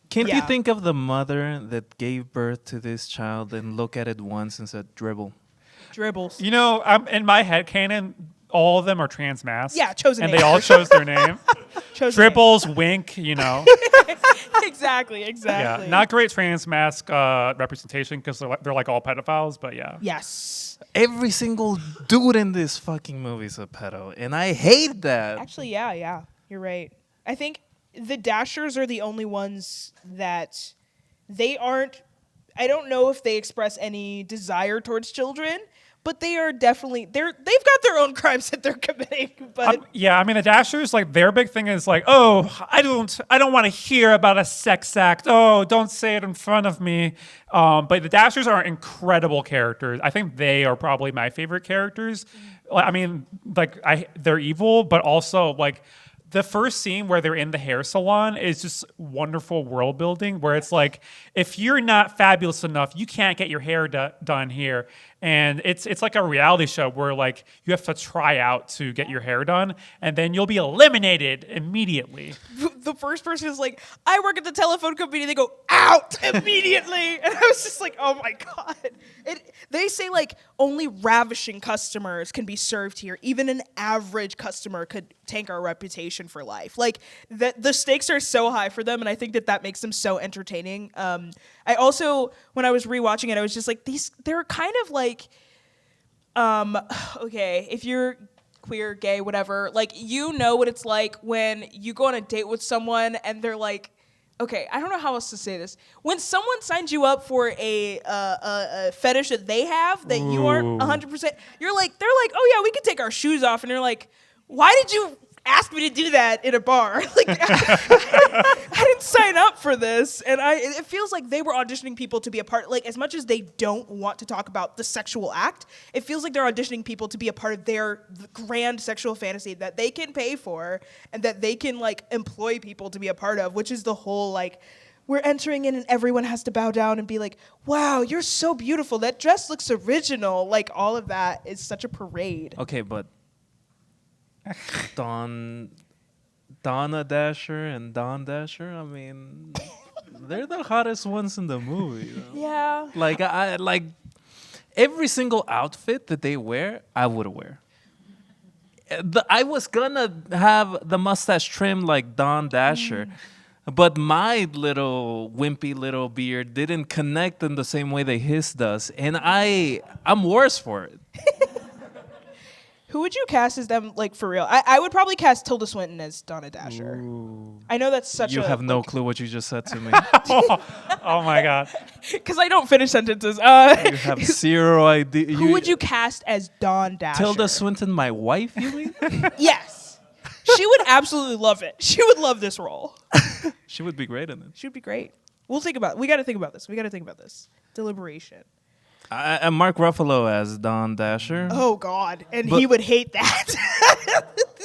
Can't Yeah. you think of the mother that gave birth to this child and look at it once and said, dribble? Dribbles. you know, in my head canon, all of them are trans masks. Yeah, chosen and name. they all chose their name. Chosen name. Dribbles, Wink. You know, Exactly. yeah, not great trans mask representation because they're like all pedophiles. But yeah, Yes. Every single dude in this fucking movie is a pedo, and I hate that. Actually, yeah. You're right. I think the Dashers are the only ones that they aren't. I don't know if they express any desire towards children, but they are definitely they've got their own crimes that they're committing. But yeah. I mean, the Dashers, like their big thing is like, oh, I don't want to hear about a sex act. Oh, don't say it in front of me. But the Dashers are incredible characters. I think they are probably my favorite characters. I mean, like they're evil, but also like. The first scene where they're in the hair salon is just wonderful world building where it's like, if you're not fabulous enough, you can't get your hair done here. And it's like a reality show where like you have to try out to get your hair done and then you'll be eliminated immediately. the first person is like, I work at the telephone company. They go, out immediately. And I was just like, oh my God. They say like only ravishing customers can be served here. Even an average customer could tank our reputation for life. Like the stakes are so high for them. And I think that makes them so entertaining. I also, when I was rewatching it, I was just like, they're kind of like, okay, if you're queer, gay, whatever, like, you know what it's like when you go on a date with someone and they're like, okay, I don't know how else to say this. When someone signs you up for a fetish that they have that you aren't 100%, they're like, oh yeah, we could take our shoes off, and you're like, why did you asked me to do that in a bar. Like, I didn't sign up for this, and it feels like they were auditioning people to be a part. Like, as much as they don't want to talk about the sexual act, it feels like they're auditioning people to be a part of their grand sexual fantasy that they can pay for and that they can like employ people to be a part of, which is the whole like, we're entering in and everyone has to bow down and be like, wow, you're so beautiful. That dress looks original. Like, all of that is such a parade. Okay, but Donna Dasher and Don Dasher, I mean, they're the hottest ones in the movie. Though. Yeah. Like I like every single outfit that they wear, I would wear. I was gonna have the mustache trim like Don Dasher, but my little wimpy little beard didn't connect in the same way that his does, and I'm worse for it. Who would you cast as them, like, for real? I would probably cast Tilda Swinton as Donna Dasher. Ooh. I know that's such You a... have no clue what you just said to me. Oh my God. Because I don't finish sentences. You have zero idea. Who would you cast as Dawn Dasher? Tilda Swinton, my wife, you mean? Yes. She would absolutely love it. She would love this role. She would be great in it. She would be great. We got to think about this. Deliberation. And Mark Ruffalo as Don Dasher. Oh, God. And But- he would hate that.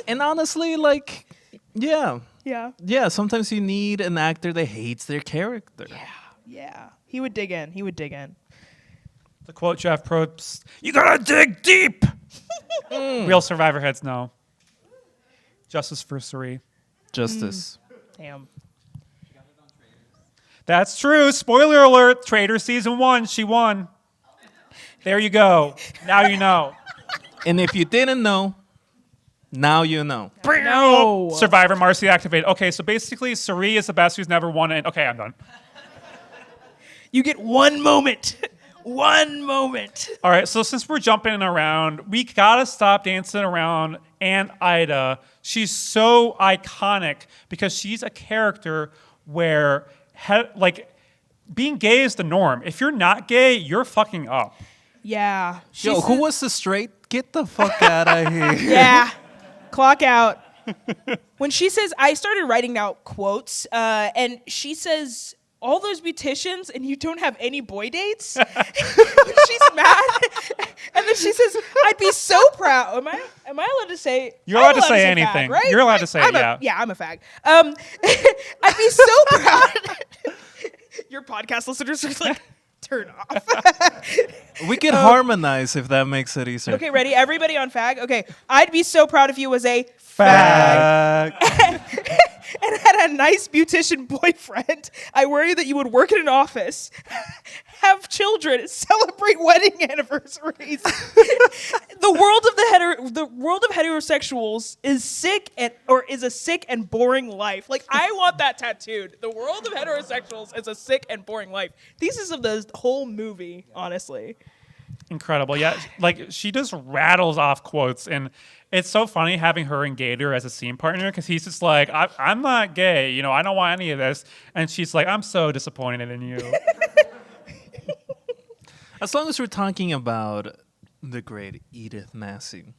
And honestly, like, yeah. Yeah. Sometimes you need an actor that hates their character. Yeah. He would dig in. The quote Jeff Probst, "You gotta dig deep." Real Survivor heads know. Justice for Suri. Justice. Damn. That's true. Spoiler alert. Trader season 1. She won. There you go. Now you know. And if you didn't know, now you know. No. Survivor Marcy activated. Okay, so basically, Suri is the best who's never won it. Okay, I'm done. You get one moment. One moment. All right, so since we're jumping around, we gotta stop dancing around Aunt Ida. She's so iconic because she's a character where, being gay is the norm. If you're not gay, you're fucking up. Yeah. Yo, who was the straight? Get the fuck out of here. Yeah. Clock out. When she says, I started writing out quotes, and she says, all those beauticians and you don't have any boy dates? She's mad. And then she says, I'd be so proud. Am I allowed to say? You're I'm allowed to say anything. Fag, right? You're allowed to say it, yeah. Yeah, I'm a fag. I'd be so proud. Your podcast listeners are like, turn off. We could harmonize if that makes it easier. Okay, ready? Everybody on fag? Okay. I'd be so proud if you was a Fag. and had a nice beautician boyfriend. I worry that you would work in an office, have children, celebrate wedding anniversaries. The world of heterosexuals is is a sick and boring life. Like, I want that tattooed. The world of heterosexuals is a sick and boring life. Thesis of the whole movie, honestly. Incredible. Yeah, like she just rattles off quotes, and it's so funny having her and Gator as a scene partner because he's just like, I'm not gay, I don't want any of this, and she's like, I'm so disappointed in you. As long as we're talking about the great Edith Massey,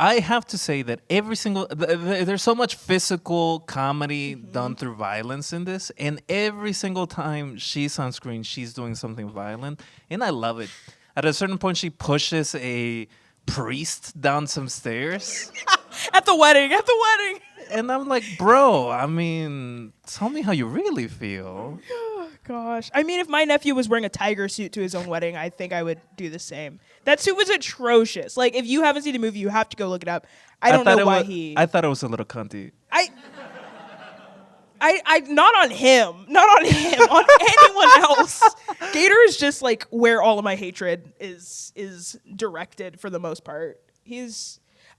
I have to say that every single there's so much physical comedy done through violence in this, and every single time she's on screen, she's doing something violent, and I love it. At a certain point, she pushes a priest down some stairs, At the wedding. and I'm like, bro, I mean, tell me how you really feel. Gosh. I mean, if my nephew was wearing a tiger suit to his own wedding, I think I would do the same. That suit was atrocious. Like, if you haven't seen the movie, you have to go look it up. I don't know why he... I thought it was a little cunty. I not on him. On anyone else. Gator is just like where all of my hatred is directed for the most part.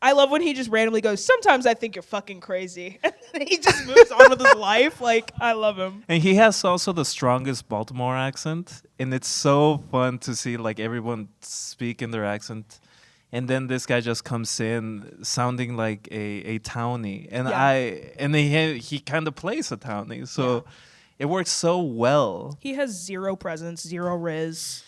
I love when he just randomly goes, sometimes I think you're fucking crazy. And then he just moves on with his life. Like, I love him. And he has also the strongest Baltimore accent, and it's so fun to see like everyone speak in their accent. And then this guy just comes in sounding like a townie, and he kind of plays a townie, so it works so well. He has zero presence, zero riz.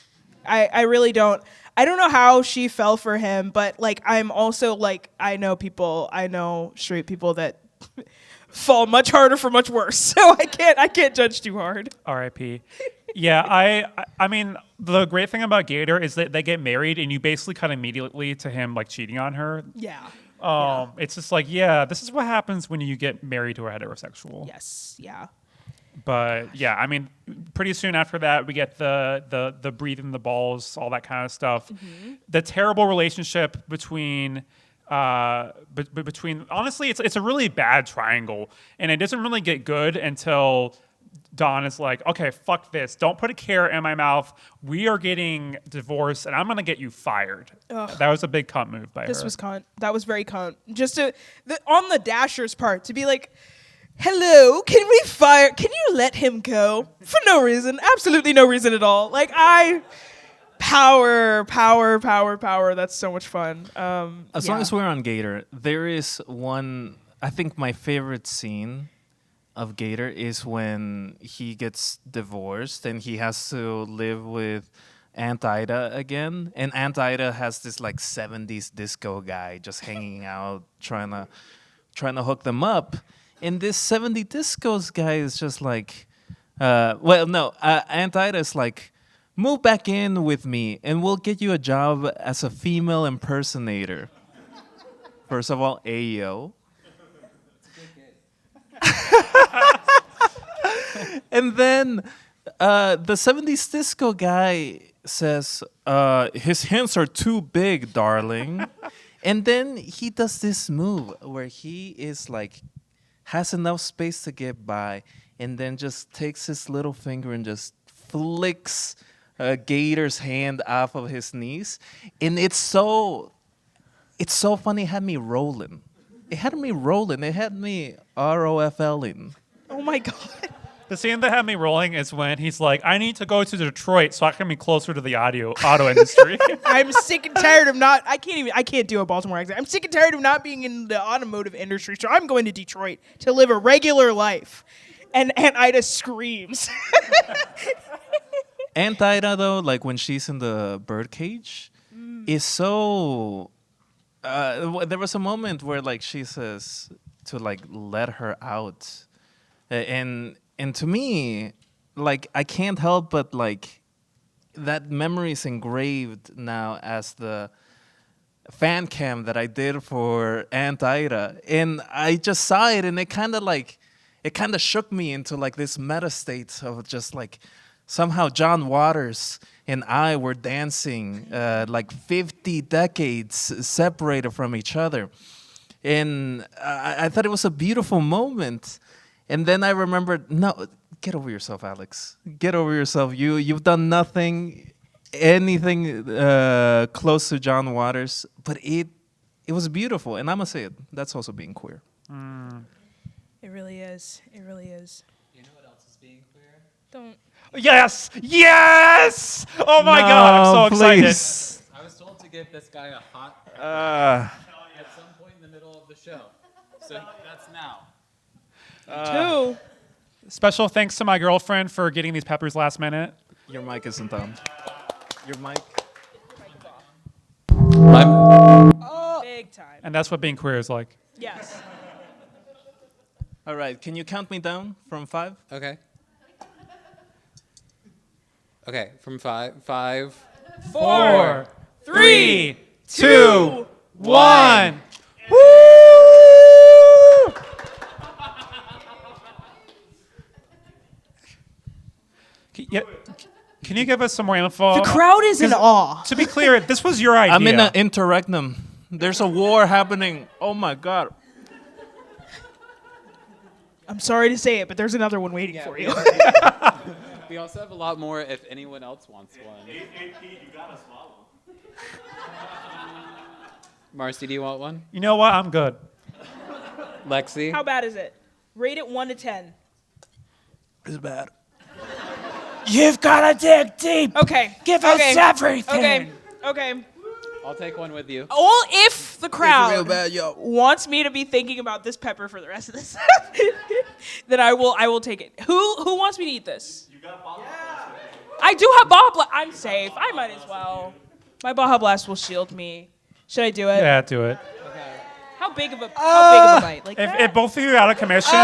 I really don't. I don't know how she fell for him, but like I'm also like I know straight people that fall much harder for much worse. So I can't judge too hard. R.I.P. Yeah, I mean, the great thing about Gator is that they get married, and you basically cut immediately to him like cheating on her. Yeah. It's just like, yeah, this is what happens when you get married to a heterosexual. Yes. Yeah. But yeah, I mean, pretty soon after that, we get the breathing the balls, all that kind of stuff. Mm-hmm. The terrible relationship between. Between honestly, it's a really bad triangle, and it doesn't really get good until Dawn is like, okay, fuck this. Don't put a carrot in my mouth. We are getting divorced, and I'm going to get you fired. Ugh. That was a big cunt move by her. This was cunt. That was very cunt. Just on the Dasher's part, to be like, hello, can you let him go? For no reason. Absolutely no reason at all. Like, Power. That's so much fun. As long as we're on Gator, there is one, I think my favorite scene of Gator is when he gets divorced and he has to live with Aunt Ida again. And Aunt Ida has this like 70s disco guy just hanging out, trying to hook them up. And this 70s discos guy is just like, Aunt Ida is like, move back in with me and we'll get you a job as a female impersonator. First of all, Ayo. And then the 70s disco guy says, his hands are too big, darling. And then he does this move where he is like, has enough space to get by and then just takes his little finger and just flicks Gator's hand off of his knees. And it's so funny. It had me rolling. It had me ROFLing. Oh my God. The scene that had me rolling is when he's like, I need to go to Detroit so I can be closer to the auto industry. I'm sick and tired of I can't do a Baltimore accent. I'm sick and tired of not being in the automotive industry, so I'm going to Detroit to live a regular life. And Ida screams. Aunt Ida, though, like when she's in the birdcage, is so... there was a moment where like she says to like let her out. And to me, like I can't help but like that memory is engraved now as the fan cam that I did for Aunt Ida. And I just saw it and it kind of shook me into like this meta state of just like somehow John Waters and I were dancing like 50 decades separated from each other. And I thought it was a beautiful moment. And then I remembered, no, get over yourself, Alex. Get over yourself. You've done anything close to John Waters, but it was beautiful. And I'm going to say it, that's also being queer. It really is. It really is. You know what else is being queer? Don't. Yes! Oh my God, I'm so excited. I was told to give this guy a hot at some point in the middle of the show. So that's now. Two. Special thanks to my girlfriend for getting these peppers last minute. Your mic isn't on. Your mic. Big time. And that's what being queer is like. Yes. All right, can you count me down from 5? Okay. Okay, from 5. 4, 3, 2, 2, 1. Woo! Can you give us some more info? The crowd is in awe. To be clear, this was your idea. I'm in an interregnum. There's a war happening. Oh my God. I'm sorry to say it, but there's another one waiting for you. We also have a lot more if anyone else wants one. You gotta swallow. Marcy, do you want one? You know what? I'm good. Lexi? How bad is it? Rate it 1 to 10. It's bad. You've got to dig deep. Okay. Give us everything. Okay. I'll take one with you. All if the crowd real bad, yo. wants me to be thinking about this pepper for the rest of this, then I will take it. Who wants me to eat this? You got bottle. I do have Baja Blast. I'm safe. I might as well. My Baja Blast will shield me. Should I do it? Yeah, do it. How big of a bite? Like that? If both of you are out of commission,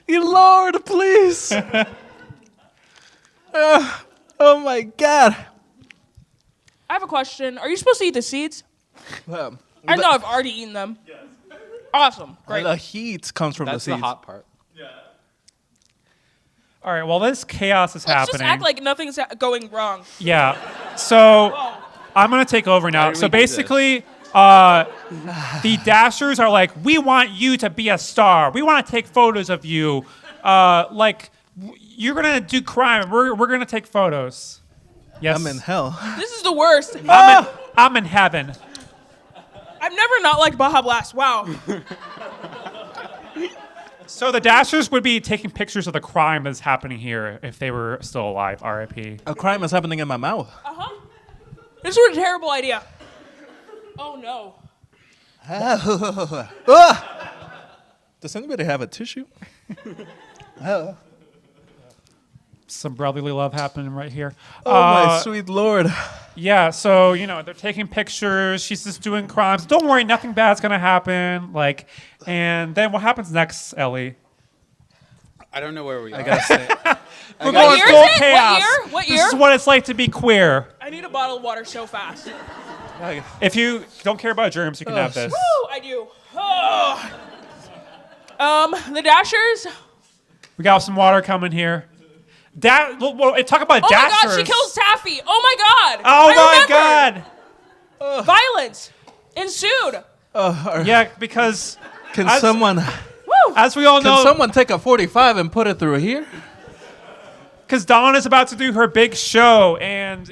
You Lord, please. Oh my God. I have a question. Are you supposed to eat the seeds? I know I've already eaten them. Yes. Awesome. Great. The heat comes from That's the the seeds. hot part. all right. While this chaos is Let's happening, just act like nothing's going wrong. yeah. So Whoa. I'm gonna take over now. did So we do this? basically, the Dashers are like, we want you to be a star. We want to take photos of you. You're gonna do crime. We're gonna take photos. Yes. I'm in hell. This is the worst. I'm in heaven. I've never not liked Baja Blast. Wow. So the Dashers would be taking pictures of the crime that's happening here if they were still alive. R.I.P. A crime is happening in my mouth. This was a terrible idea. Oh no. Does anybody have a tissue? Some brotherly love happening right here. Oh my sweet Lord. Yeah, so they're taking pictures. She's just doing crimes. Don't worry, nothing bad's gonna happen. And then what happens next, Ellie? I don't know where we are. I gotta say. We're What going year full is it? chaos. What This year? is what it's like to be queer. I need a bottle of water so fast. If you don't care about germs, you can have this. Woo, I do. Oh. The Dashers. We got some water coming here. Talk about Oh Dashers. my God, she kills Taffy. Oh my God. Oh I my remember. God. Violence ensued. Yeah, because Can As- someone as we all know, take a 45 and put it through here? because Dawn is about to do her big show, and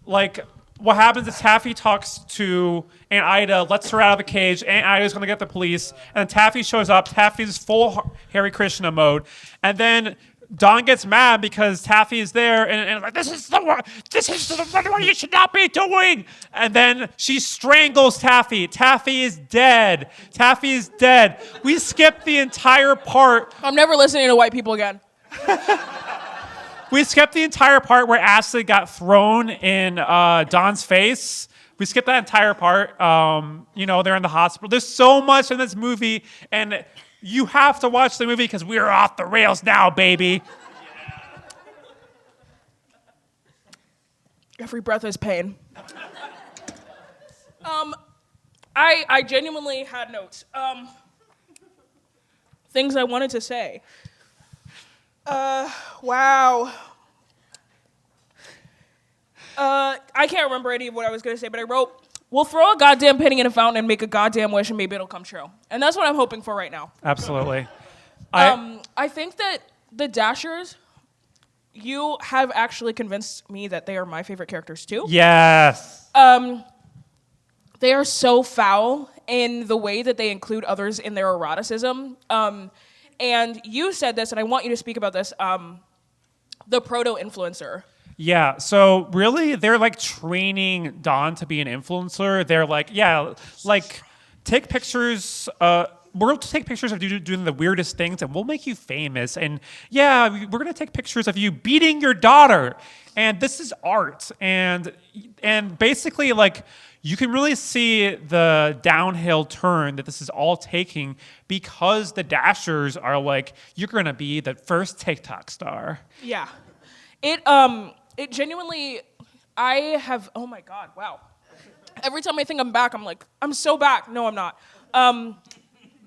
what happens is Taffy talks to Aunt Ida, lets her out of the cage. Aunt Ida's gonna get the police, and Taffy shows up. Taffy's full Hare Krishna mode, and then Dawn gets mad because Taffy is there, and like, this is the one you should not be doing. And then she strangles Taffy. Taffy is dead. Taffy is dead. We skipped the entire part. I'm never listening to white people again. We skipped the entire part where acid got thrown in Dawn's face. We skipped that entire part. They're in the hospital. There's so much in this movie, and you have to watch the movie because we are off the rails now, baby. Every breath is pain. I genuinely had notes. Things I wanted to say. Wow. I can't remember any of what I was going to say, but I wrote, we'll throw a goddamn penny in a fountain and make a goddamn wish and maybe it'll come true. And that's what I'm hoping for right now. Absolutely. I think that the Dashers, you have actually convinced me that they are my favorite characters too. Yes. They are so foul in the way that they include others in their eroticism. And you said this, and I want you to speak about this, the proto-influencer. Yeah, so really, they're like training Dawn to be an influencer. They're like, take pictures. We'll take pictures of you doing the weirdest things, and we'll make you famous. And yeah, we're gonna take pictures of you beating your daughter. And this is art. And basically, you can really see the downhill turn that this is all taking because the Dashers are like, you're gonna be the first TikTok star. Yeah. It genuinely, oh my God, wow. Every time I think I'm back, I'm like, I'm so back. No, I'm not.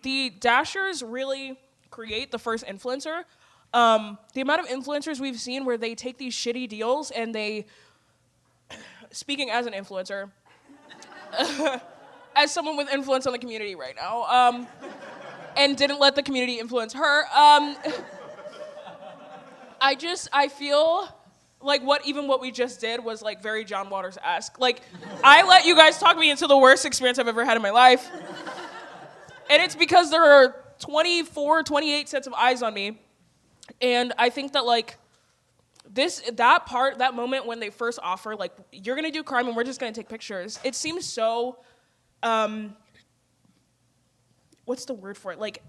The Dashers really create the first influencer. The amount of influencers we've seen where they take these shitty deals and they, speaking as an influencer, as someone with influence on the community right now, and didn't let the community influence her, I feel like what we just did was like very John Waters-esque. Like, I let you guys talk me into the worst experience I've ever had in my life. And it's because there are 24, 28 sets of eyes on me. And I think that that moment when they first offer, like, you're gonna do crime and we're just gonna take pictures, it seems so, what's the word for it? Like,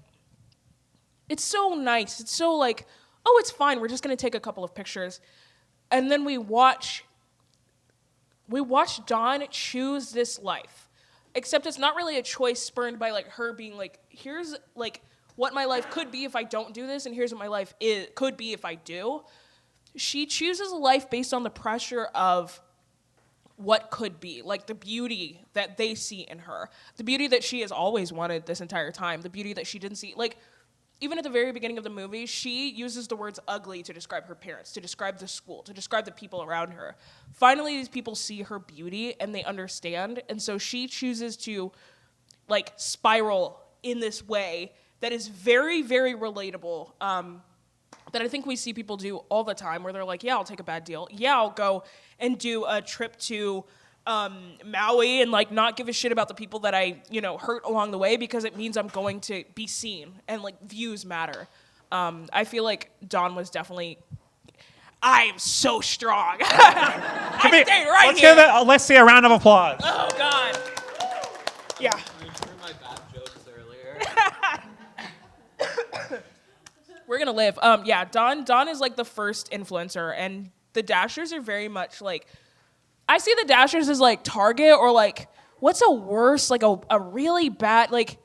it's so nice. It's so like, oh, it's fine. We're just going to take a couple of pictures. And then we watch Dawn choose this life. Except it's not really a choice spurned by like her being like, here's like what my life could be if I don't do this, and here's what my life could be if I do. She chooses a life based on the pressure of what could be, like the beauty that they see in her, the beauty that she has always wanted this entire time, the beauty that she didn't see. Like, even at the very beginning of the movie, she uses the words ugly to describe her parents, to describe the school, to describe the people around her. Finally, these people see her beauty and they understand, and so she chooses to like spiral in this way that is very, very relatable, that I think we see people do all the time, where they're like, yeah, I'll take a bad deal. Yeah, I'll go and do a trip to Maui and like not give a shit about the people that I, hurt along the way, because it means I'm going to be seen and like views matter. I feel like Dawn was definitely, I am so strong. I stayed right Let's here. give Lexi a round of applause. Oh God. Yeah. My bad jokes earlier. We're gonna live. Yeah, Dawn is like the first influencer, and the Dashers are very much like, I see the Dashers as like Target, or like, what's a worse, like a really bad, like,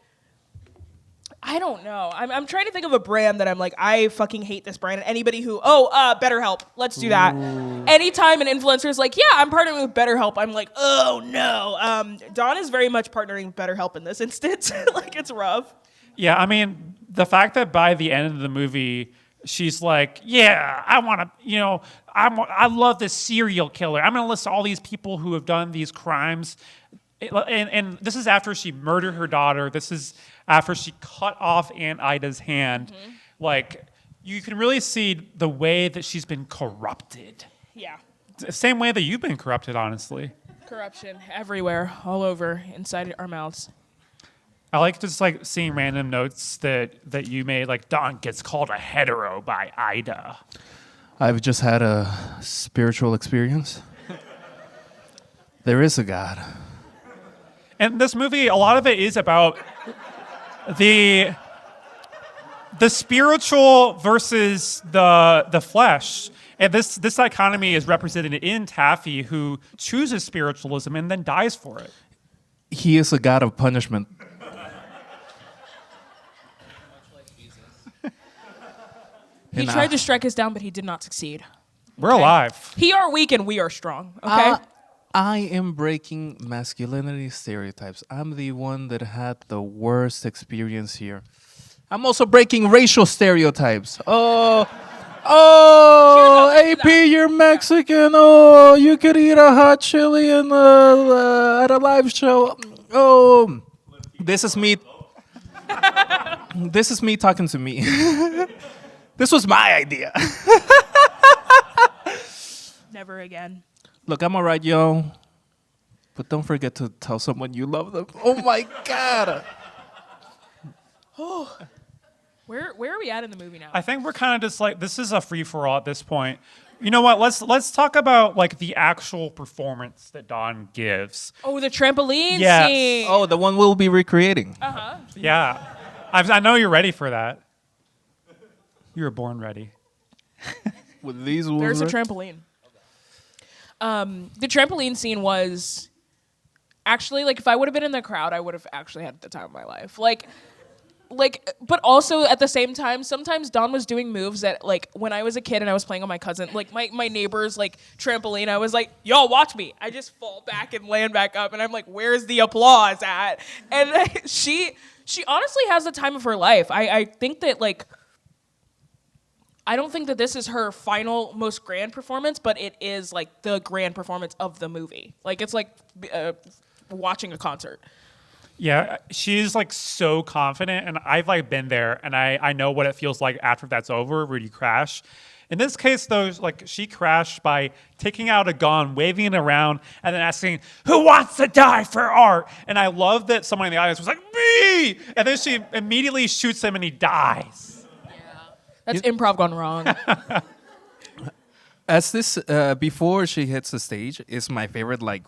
I don't know. I'm trying to think of a brand that I'm like, I fucking hate this brand. And anybody who, BetterHelp, let's do that. Anytime an influencer is like, yeah, I'm partnering with BetterHelp, I'm like, oh no. Dawn is very much partnering with BetterHelp in this instance. Like, it's rough. Yeah, I mean, the fact that by the end of the movie, she's like, yeah, I want to, I love this serial killer. I'm going to list all these people who have done these crimes. And this is after she murdered her daughter. This is after she cut off Aunt Ida's hand. Mm-hmm. Like, you can really see the way that she's been corrupted. Yeah. The same way that you've been corrupted, honestly. Corruption everywhere, all over, inside our mouths. I like just like seeing random notes that you made, like Dawn gets called a hetero by Ida. I've just had a spiritual experience. There is a God. And this movie, a lot of it is about the spiritual versus the flesh. And this dichotomy is represented in Taffy, who chooses spiritualism and then dies for it. He is a God of punishment. He tried to strike us down, but he did not succeed. We're alive. He are weak and we are strong, okay? I am breaking masculinity stereotypes. I'm the one that had the worst experience here. I'm also breaking racial stereotypes. Oh, AP, you're Mexican. Oh, you could eat a hot chili at a live show. Oh, this is me. This is me talking to me. This was my idea. Never again. Look, I'm alright, yo. But don't forget to tell someone you love them. Oh my God. Where are we at in the movie now? I think we're kind of just like, this is a free-for-all at this point. You know what? Let's talk about like the actual performance that Dawn gives. Oh, the trampoline Yes. scene. Oh, the one we'll be recreating. Yeah. I know you're ready for that. You were born ready. With these There's a trampoline. The trampoline scene was actually, like, if I would have been in the crowd, I would have actually had the time of my life. Like, but also at the same time, sometimes Dawn was doing moves that, like, when I was a kid and I was playing on my cousin, like my neighbor's like trampoline, I was like, yo, watch me. I just fall back and land back up, and I'm like, where's the applause at? And she honestly has the time of her life. I think that, like, I don't think that this is her final most grand performance, but it is like the grand performance of the movie. Like, it's like watching a concert. Yeah, she's like so confident, and I've like been there, and I know what it feels like after that's over, where you crash. In this case, though, like, she crashed by taking out a gun, waving it around, and then asking, "Who wants to die for art?" And I love that someone in the audience was like, "Me!" And then she immediately shoots him, and he dies. That's improv gone wrong. As this, before she hits the stage, is my favorite, like,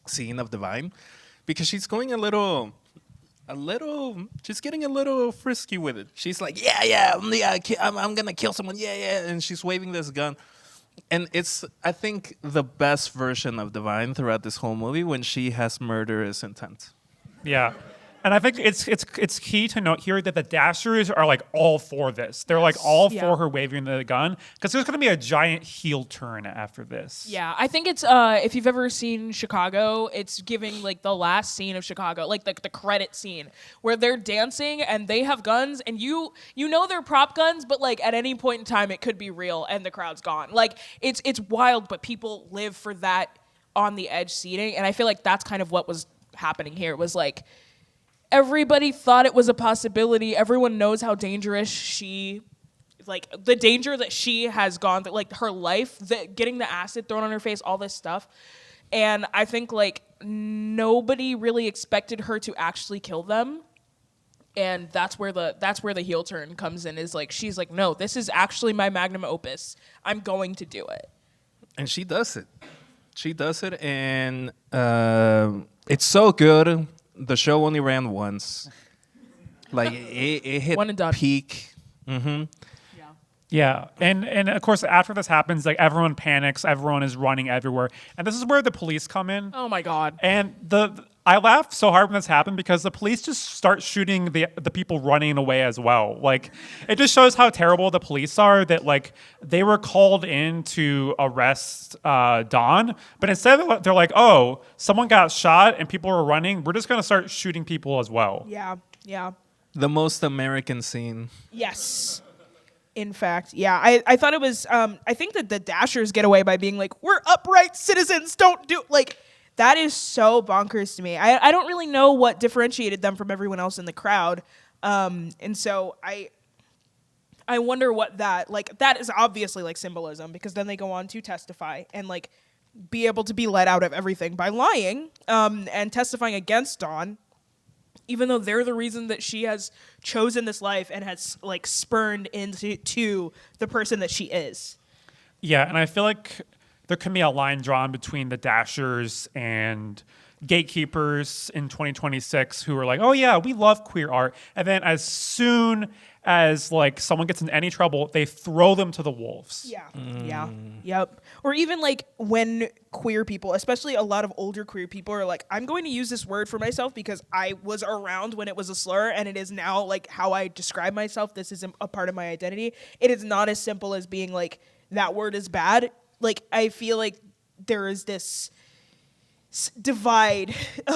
scene of the Vine. Because she's going a little She's getting a little frisky with it. She's like, I'm gonna kill someone, and she's waving this gun. And it's, I think, the best version of Divine throughout this whole movie when she has murderous intent. Yeah. And I think it's key to note here that the Dashers are like all for this. They're like all Yeah. for her waving the gun because there's going to be a giant heel turn after this. Yeah, I think it's if you've ever seen Chicago, it's giving like the last scene of Chicago, like the credit scene where they're dancing and they have guns and you know they're prop guns, but like at any point in time it could be real and the crowd's gone. Like it's wild, but people live for that on the edge seating, and I feel like that's kind of what was happening here. It was like everybody thought it was a possibility. Everyone knows how dangerous like the danger that she has gone through, like her life, getting the acid thrown on her face, all this stuff. And I think like nobody really expected her to actually kill them. And that's where the heel turn comes in, is like she's like, no, this is actually my magnum opus. I'm going to do it. And she does it. She does it, and it's so good. The show only ran once. Like it hit One and done. peak. Yeah, and of course after this happens, like everyone panics, everyone is running everywhere, and this is where the police come in. Oh my God. And I laughed so hard when this happened because the police just start shooting the people running away as well. Like it just shows how terrible the police are, that like they were called in to arrest Dawn, but instead they're like, oh, someone got shot and people were running, we're just gonna start shooting people as well. Yeah. The most American scene. Yes. In fact, yeah, I thought it was. I think that the Dashers get away by being like, "We're upright citizens. Don't do like." That is so bonkers to me. I don't really know what differentiated them from everyone else in the crowd, and so I wonder what that is obviously like symbolism, because then they go on to testify and like be able to be let out of everything by lying and testifying against Dawn, even though they're the reason that she has chosen this life and has like spurned into the person that she is. Yeah, and I feel like there can be a line drawn between the Dashers and gatekeepers in 2026 who are like, oh yeah, we love queer art. And then as soon as like someone gets in any trouble, they throw them to the wolves. Yeah. Yep. Or even like when queer people, especially a lot of older queer people, are like, I'm going to use this word for myself because I was around when it was a slur and it is now like how I describe myself. This is a part of my identity. It is not as simple as being like, that word is bad. Like, I feel like there is this divide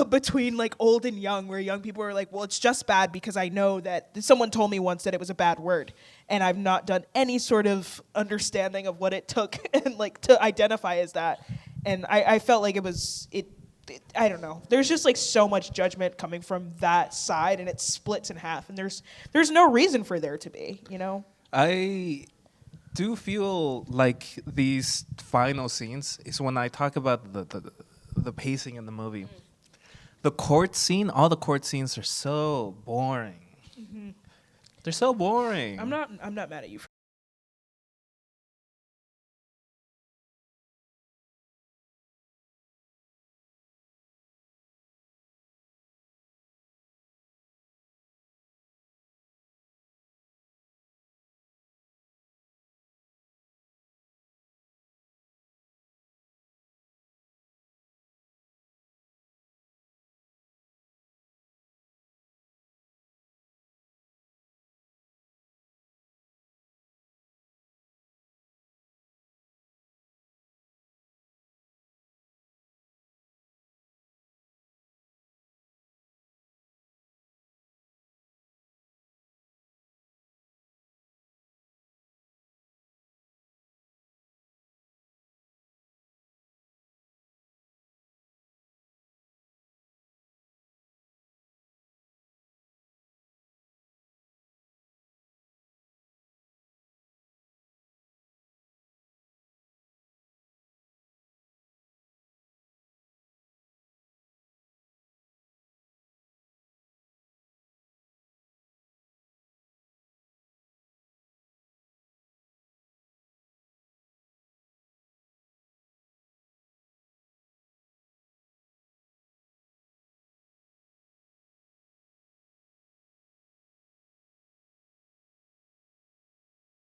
between like old and young, where young people are like, well, it's just bad because I know that someone told me once that it was a bad word, and I've not done any sort of understanding of what it took and like to identify as that. And I felt like it I don't know. There's just like so much judgment coming from that side, and it splits in half, and there's no reason for there to be, you know? I do feel like these final scenes is when I talk about the pacing in the movie. The court scene, all the court scenes are so boring. They're so boring. I'm not mad at you for